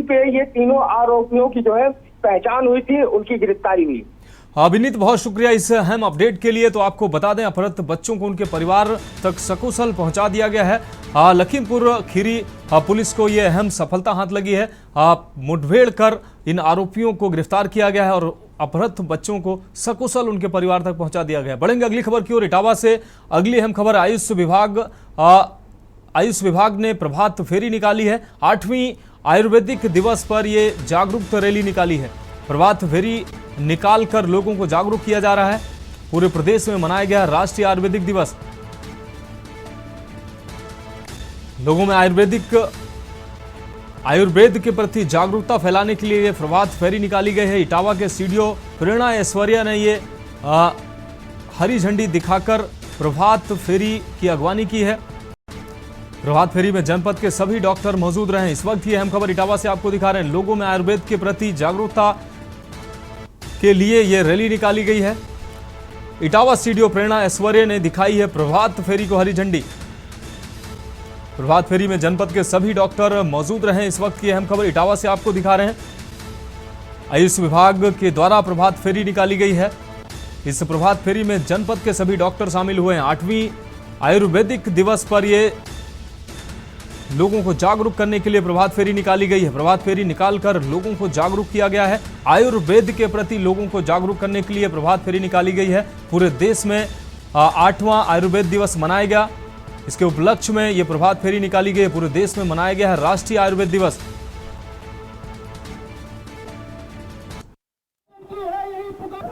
पे ये तीनों आरोपियों की जो है पहचान हुई थी, उनकी गिरफ्तारी हुई। विनीत, बहुत शुक्रिया इस अहम अपडेट के लिए। तो आपको बता दें, अपहृत बच्चों को उनके परिवार तक सकुशल पहुंचा दिया गया है। लखीमपुर खीरी पुलिस को यह अहम सफलता हाथ लगी है। मुठभेड़ कर इन आरोपियों को गिरफ्तार किया गया है और अपहृत बच्चों को सकुशल उनके परिवार तक पहुंचा दिया गया। बढ़ेंगे अगली खबर की ओर। इटावा से अगली अहम खबर, आयुष विभाग ने प्रभात फेरी निकाली है। 8वीं आयुर्वेदिक दिवस पर ये जागरूकता रैली निकाली है। प्रभात फेरी निकालकर लोगों को जागरूक किया जा रहा है। पूरे प्रदेश में मनाया गया राष्ट्रीय आयुर्वेदिक दिवस। लोगों में आयुर्वेद के प्रति जागरूकता फैलाने के लिए प्रभात फेरी निकाली गई है। इटावा के सीडीओ प्रेरणा ऐश्वर्या ने ये हरी झंडी दिखाकर प्रभात फेरी की अगवानी की है। प्रभात फेरी में जनपद के सभी डॉक्टर मौजूद रहे। इस वक्त ये अहम खबर इटावा से आपको दिखा रहे हैं। लोगों में आयुर्वेद के प्रति जागरूकता के लिए ये रैली निकाली गई है। इटावा सीडीओ प्रेरणा ऐश्वर्या ने दिखाई है प्रभात फेरी को हरी झंडी। प्रभात फेरी में जनपद के सभी डॉक्टर मौजूद रहे। इस वक्त की अहम खबर इटावा से आपको दिखा रहे हैं। आयुष विभाग के द्वारा प्रभात फेरी निकाली गई है। इस प्रभात फेरी में जनपद के सभी डॉक्टर शामिल हुए हैं। 8वीं आयुर्वेदिक दिवस पर ये लोगों को जागरूक करने के लिए प्रभात फेरी निकाली गई है। प्रभात फेरी निकालकर लोगों को जागरूक किया गया है। आयुर्वेद के प्रति लोगों को जागरूक करने के लिए प्रभात फेरी निकाली गई है। पूरे देश में 8वां आयुर्वेद दिवस मनाया गया। इसके उपलक्ष्य में यह प्रभात फेरी निकाली गई है। पूरे देश में मनाया गया है राष्ट्रीय आयुर्वेद दिवस।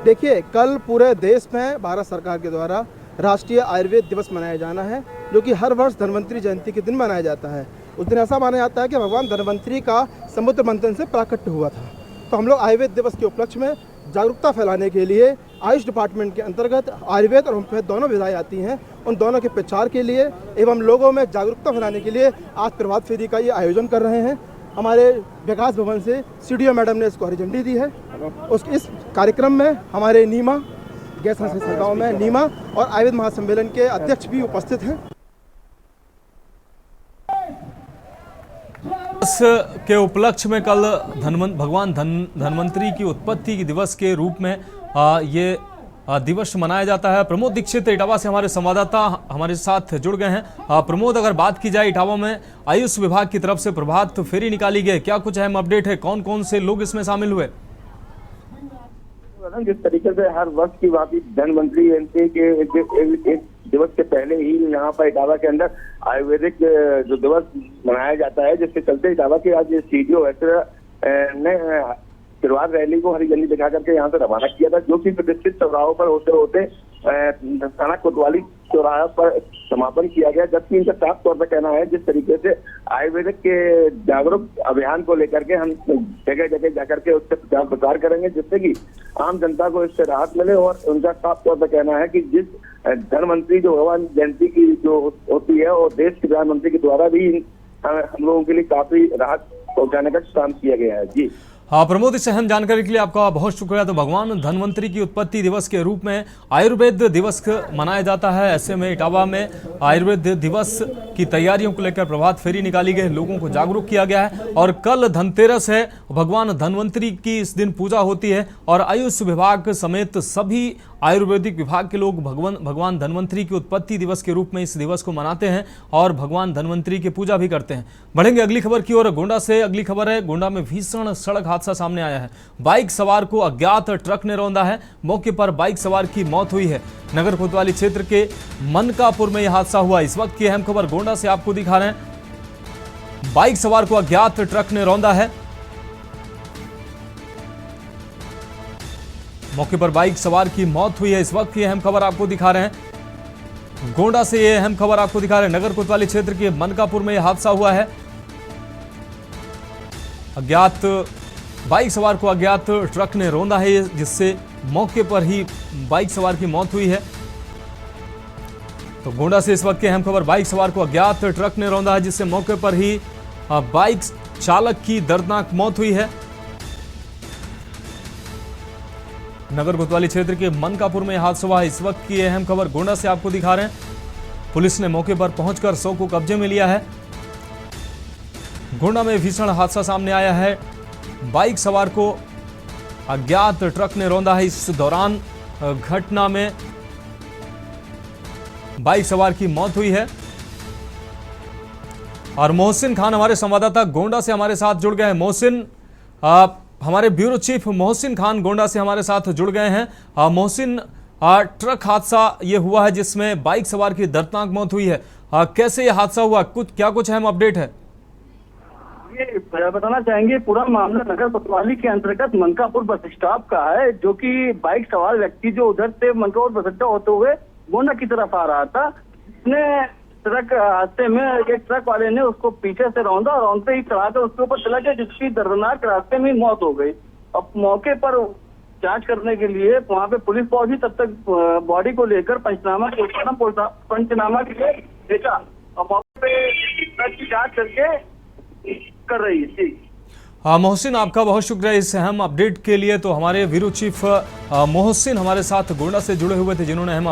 देखिए, कल पूरे देश में भारत सरकार के द्वारा राष्ट्रीय आयुर्वेद दिवस मनाया जाना है, जो कि हर वर्ष धन्वंतरी जयंती के दिन मनाया जाता है। उस दिन ऐसा माना जाता है कि भगवान धन्वंतरी का समुद्र मंथन से प्राकट्य हुआ था। तो हम लोग आयुर्वेद दिवस के उपलक्ष्य में जागरूकता फैलाने के लिए आयुष डिपार्टमेंट के अंतर्गत आयुर्वेद और होम्योपैथ दोनों विधाएं आती हैं, उन दोनों के प्रचार के लिए एवं लोगों में जागरूकता फैलाने के लिए आज प्रभात फेरी का ये आयोजन कर रहे हैं। हमारे विकास भवन से CDO मैडम ने इसको हरी झंडी दी है। इस कार्यक्रम में हमारे नीमा गैस संस्थाओं में नीमा और आयुर्वेद महासम्मेलन के अध्यक्ष भी उपस्थित हैं। के उपलक्ष्य में कल भगवान धन्वंतरी की उत्पत्ति दिवस के रूप में ये दिवस मनाया जाता है। प्रमोद दीक्षित इटावा से हमारे संवाददाता हमारे साथ जुड़ गए हैं। प्रमोद, अगर बात की जाए इटावा में आयुष विभाग की तरफ से प्रभात फेरी निकाली गई, क्या कुछ अहम अपडेट है? कौन कौन से लोग इसमें शामिल हुए? जिस तरीके से हर वर्ष की भांति धन्वंतरी जयंती के एक दिवस के पहले ही यहाँ पर इटावा के अंदर आयुर्वेदिक जो दिवस मनाया जाता है, जिसके चलते इटावा के आज CDO ने शुरुआत रैली को हरी झंडी दिखा करके यहाँ से रवाना किया था, जो कि प्रतिष्ठित चौराहों पर होते होते थाना कोतवाली चौराहा पर समापन किया गया। जबकि इनका साफ तौर पर कहना है, जिस तरीके से आयुर्वेदिक के जागरूक अभियान को लेकर के हम जगह जगह जाकर के उससे प्रचार प्रसार करेंगे, जिससे कि आम जनता को इससे राहत मिले। और उनका साफ तौर पर कहना है कि जिस धन्वंतरी जो भगवान जयंती की जो होती है, और देश के प्रधानमंत्री के द्वारा भी हम लोगों के लिए काफी राहत पहुंचाने का काम किया गया है। जी हाँ प्रमोद, इस अहम जानकारी के लिए आपका बहुत शुक्रिया। तो भगवान धन्वंतरी की उत्पत्ति दिवस के रूप में आयुर्वेद दिवस मनाया जाता है। ऐसे में इटावा में आयुर्वेद दिवस की तैयारियों को लेकर प्रभात फेरी निकाली गई, लोगों को जागरूक किया गया है। और कल धनतेरस है, भगवान धन्वंतरी की इस दिन पूजा होती है और आयुष विभाग समेत सभी आयुर्वेदिक विभाग के लोग भगवान धन्वंतरी की उत्पत्ति दिवस के रूप में इस दिवस को मनाते हैं और भगवान धन्वंतरी की पूजा भी करते हैं। बढ़ेंगे अगली खबर की ओर। गोंडा से अगली खबर है। गोंडा में भीषण सड़क हादसा सामने आया है। बाइक सवार को अज्ञात ट्रक ने रौंदा है। मौके पर बाइक सवार की मौत हुई है। नगर कोतवाली क्षेत्र के मनकापुर में यह हादसा हुआ। इस वक्त की अहम खबर गोंडा से आपको दिखा रहे हैं। बाइक सवार को अज्ञात ट्रक ने रौंदा है। मौके पर बाइक सवार की मौत हुई है। इस वक्त की अहम खबर आपको दिखा रहे हैं। गोंडा से यह अहम खबर आपको दिखा रहे हैं। नगर कोतवाली क्षेत्र के मनकापुर में यह हादसा हुआ है। अज्ञात बाइक सवार को अज्ञात ट्रक ने रौंदा है, जिससे मौके पर ही बाइक सवार की मौत हुई है। तो गोंडा से इस वक्त की अहम खबर, बाइक सवार को अज्ञात ट्रक ने रौंदा है, जिससे मौके पर ही बाइक चालक की दर्दनाक मौत हुई है। नगर कोतवाली क्षेत्र के मनकापुर में हादसा हुआ है। इस वक्त की अहम खबर गोंडा से आपको दिखा रहे हैं। पुलिस ने मौके पर पहुंचकर शव को कब्जे में लिया है। गोंडा में भीषण हादसा सामने आया है। बाइक सवार को अज्ञात ट्रक ने रौंदा है। इस दौरान घटना में बाइक सवार की मौत हुई है। और मोहसिन खान हमारे संवाददाता गोंडा से हमारे साथ जुड़ गए हैं। मोहसिन, हमारे ब्यूरो चीफ मोहसिन खान गोंडा से हमारे साथ जुड़ गए हैं। मोहसिन, ट्रक हादसा ये हुआ है जिसमें बाइक सवार की दर्दनाक मौत हुई है। कैसे ये हादसा हुआ, क्या कुछ अहम अपडेट है? ये बताना चाहेंगे, पूरा मामला नगर कोतवाली के अंतर्गत मनकापुर बस स्टॉप का है, जो कि बाइक सवार व्यक्ति जो उधर से मनकापुर बस अड्डा होते हुए गोंडा की तरफ आ रहा था, उसने ट्रक हादसे में एक ट्रक वाले ने उसको पीछे से रौंदा और रौंदते ही चढ़ाकर उसके ऊपर चला गया, जिसकी दर्दनाक रास्ते में मौत हो गई। अब मौके पर जांच करने के लिए वहां पे पुलिस पहुंची, तब तक बॉडी को लेकर पंचनामा के लिए भेजा और मौके पे ट्रक की जांच करके कर रही थी। मोहसिन, आपका बहुत शुक्रिया इस अहम अपडेट के लिए। तो हमारे ब्यूरो चीफ मोहसिन हमारे साथ गोंडा से जुड़े हुए थे, जिन्होंने अहम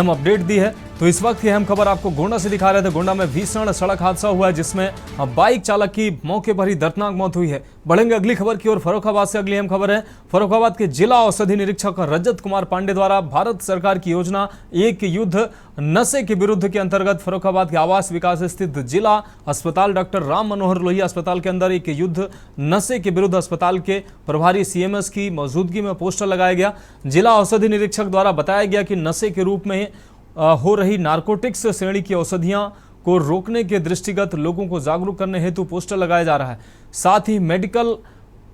अपडेट दी है। तो तो इस वक्त की अहम खबर आपको गोंडा से दिखा रहे थे। गोंडा में भीषण सड़क हादसा हुआ है जिसमें बाइक चालक की मौके पर ही दर्दनाक मौत हुई है। बढ़ेंगे अगली खबर की ओर। फर्रुखाबाद से अगली अहम खबर है। फर्रुखाबाद के जिला औषधि निरीक्षक रजत कुमार पांडे द्वारा भारत सरकार की योजना एक युद्ध नशे के विरुद्ध के अंतर्गत फर्रुखाबाद के आवास विकास स्थित जिला अस्पताल डॉक्टर राम मनोहर लोहिया अस्पताल के अंदर एक युद्ध नशे के विरुद्ध अस्पताल के प्रभारी सीएमएस की मौजूदगी में पोस्टर लगाया गया। जिला औषधि निरीक्षक द्वारा बताया गया कि नशे के रूप में हो रही नारकोटिक्स श्रेणी की औषधियां को रोकने के दृष्टिगत लोगों को जागरूक करने हेतु पोस्टर लगाया जा रहा है। साथ ही मेडिकल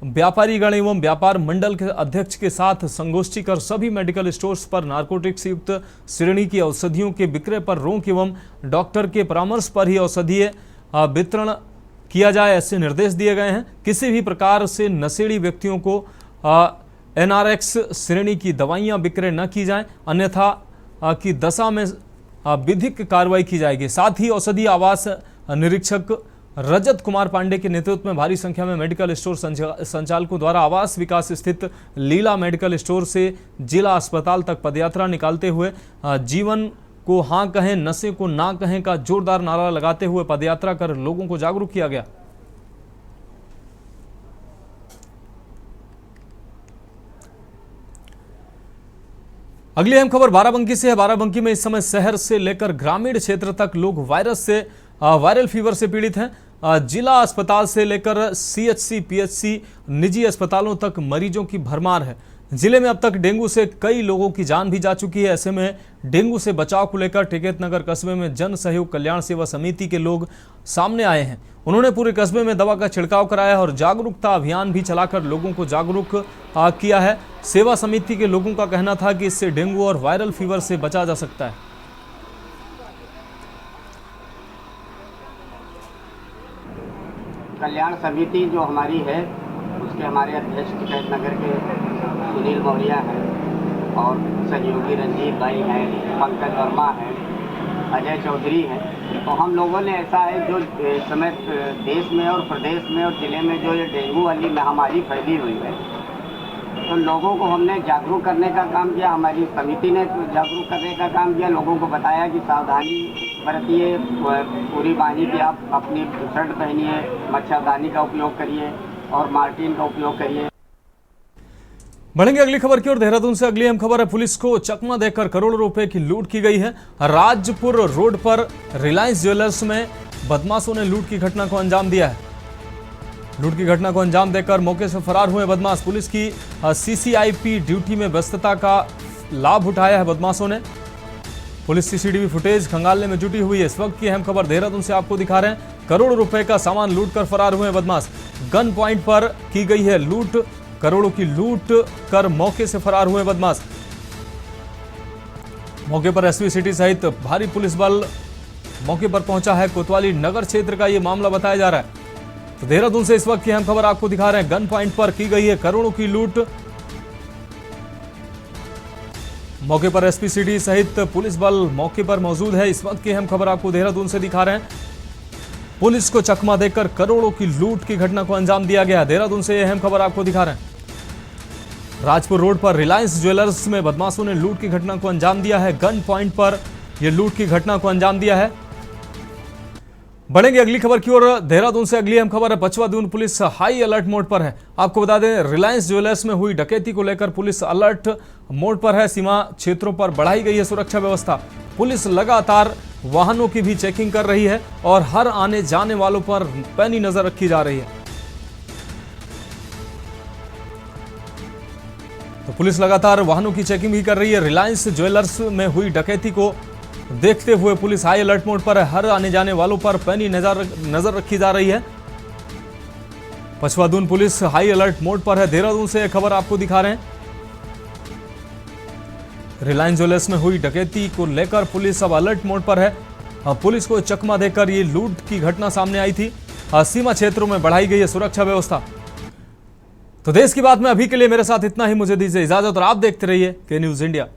व्यापारीगण एवं व्यापार मंडल के अध्यक्ष के साथ संगोष्ठी कर सभी मेडिकल स्टोर्स पर नारकोटिक्स युक्त श्रेणी की औषधियों के विक्रय पर रोक एवं डॉक्टर के परामर्श पर ही औषधीय वितरण किया जाए, ऐसे निर्देश दिए गए हैं। किसी भी प्रकार से नशेड़ी व्यक्तियों को एनआरएक्स श्रेणी की दवाइयां विक्रय न की जाएं, अन्यथा की दशा में विधिक कार्रवाई की जाएगी। साथ ही औषधि आवास निरीक्षक रजत कुमार पांडे के नेतृत्व में भारी संख्या में मेडिकल स्टोर संचालकों द्वारा आवास विकास स्थित लीला मेडिकल स्टोर से जिला अस्पताल तक पदयात्रा निकालते हुए जीवन को हाँ कहें नशे को ना कहें का जोरदार नारा लगाते हुए पदयात्रा कर लोगों को जागरूक किया गया। अगली अहम खबर बाराबंकी से है। बाराबंकी में इस समय शहर से लेकर ग्रामीण क्षेत्र तक लोग वायरल फीवर से पीड़ित हैं। जिला अस्पताल से लेकर सीएचसी, पीएचसी, निजी अस्पतालों तक मरीजों की भरमार है। जिले में अब तक डेंगू से कई लोगों की जान भी जा चुकी है। ऐसे में डेंगू से बचाव को लेकर टिकैत नगर कस्बे में जन सहयोग कल्याण सेवा समिति के लोग सामने आए हैं। उन्होंने पूरे कस्बे में दवा का छिड़काव कराया और जागरूकता अभियान भी चलाकर लोगों को जागरूक किया है। सेवा समिति के लोगों का कहना था कि इससे डेंगू और वायरल फीवर से बचा जा सकता है। कल्याण समिति जो हमारी है उसके हमारे अध्यक्ष टिकैत नगर के सुनील मौर्य हैं और सहयोगी रंजीत भाई हैं, पंकज वर्मा हैं, अजय चौधरी हैं। तो हम लोगों ने ऐसा है जो इस समय देश में और प्रदेश में और ज़िले में जो ये डेंगू वाली महामारी फैली हुई है तो लोगों को हमने जागरूक करने का काम किया। हमारी समिति ने जागरूक करने का काम किया। लोगों को बताया कि सावधानी बरतिए, पूरी बांधी की आप अपनी शर्ट पहनिए, मच्छरदानी का उपयोग करिए और मार्टिन का उपयोग करिए। बढ़ेंगे अगली खबर की ओर। देहरादून से अगली अहम खबर है। पुलिस को चकमा देकर करोड़ों रुपए की लूट की गई है। राजपुर रोड पर रिलायंस ज्वेलर्स में बदमाशों ने लूट की घटना को अंजाम दिया है। लूट की घटना को अंजाम देकर मौके से फरार हुए बदमाश। पुलिस की सीसीआईपी ड्यूटी में व्यस्तता का लाभ उठाया है बदमाशों ने। पुलिस सीसीटीवी फुटेज खंगालने में जुटी हुई है। इस वक्त की अहम खबर देहरादून से आपको दिखा रहे हैं। करोड़ों रुपए का सामान लूट कर फरार हुए बदमाश। गन पॉइंट पर की गई है लूट। करोड़ों की लूट कर मौके से फरार हुए बदमाश। मौके पर एसपी सिटी सहित भारी पुलिस बल मौके पर पहुंचा है। कोतवाली नगर क्षेत्र का यह मामला बताया जा रहा है। तो देहरादून से इस वक्त की अहम खबर आपको दिखा रहे हैं। गन पॉइंट पर की गई है करोड़ों की लूट। मौके पर एसपी सिटी सहित पुलिस बल मौके पर मौजूद है। इस वक्त की अहम खबर आपको देहरादून से दिखा रहे हैं। पुलिस को चकमा देकर करोड़ों की लूट की घटना को अंजाम दिया गया। देहरादून से यह अहम खबर आपको दिखा रहे हैं। राजपुर रोड पर रिलायंस ज्वेलर्स में बदमाशों ने लूट की घटना को अंजाम दिया है। गन पॉइंट पर यह लूट की घटना को अंजाम दिया है। बढ़ेंगे अगली खबर की ओर। देहरादून से अगली अहम खबर है। Pachwa Doon police high alert mode पर है। आपको बता दें रिलायंस ज्वेलर्स में हुई डकैती को लेकर पुलिस अलर्ट मोड पर है। सीमा क्षेत्रों पर बढ़ाई गई है सुरक्षा व्यवस्था। पुलिस लगातार वाहनों की भी चेकिंग कर रही है और हर आने जाने वालों पर पैनी नजर रखी जा रही है। तो पुलिस लगातार वाहनों की चेकिंग भी कर रही है। रिलायंस ज्वेलर्स में हुई डकैती को देखते हुए पुलिस हाई अलर्ट मोड पर है। हर आने जाने वालों पर पैनी नजर रखी जा रही है। Pachwa Doon police high alert mode पर है। देहरादून से यह खबर आपको दिखा रहे हैं। रिलायंस ज्वेलर्स में हुई डकैती को लेकर पुलिस अब अलर्ट मोड पर है। पुलिस को चकमा देकर ये लूट की घटना सामने आई थी। सीमा क्षेत्रों में बढ़ाई गई है सुरक्षा व्यवस्था। तो देश की बात में अभी के लिए मेरे साथ इतना ही। मुझे दीजिए इजाजत और आप देखते रहिए के न्यूज इंडिया।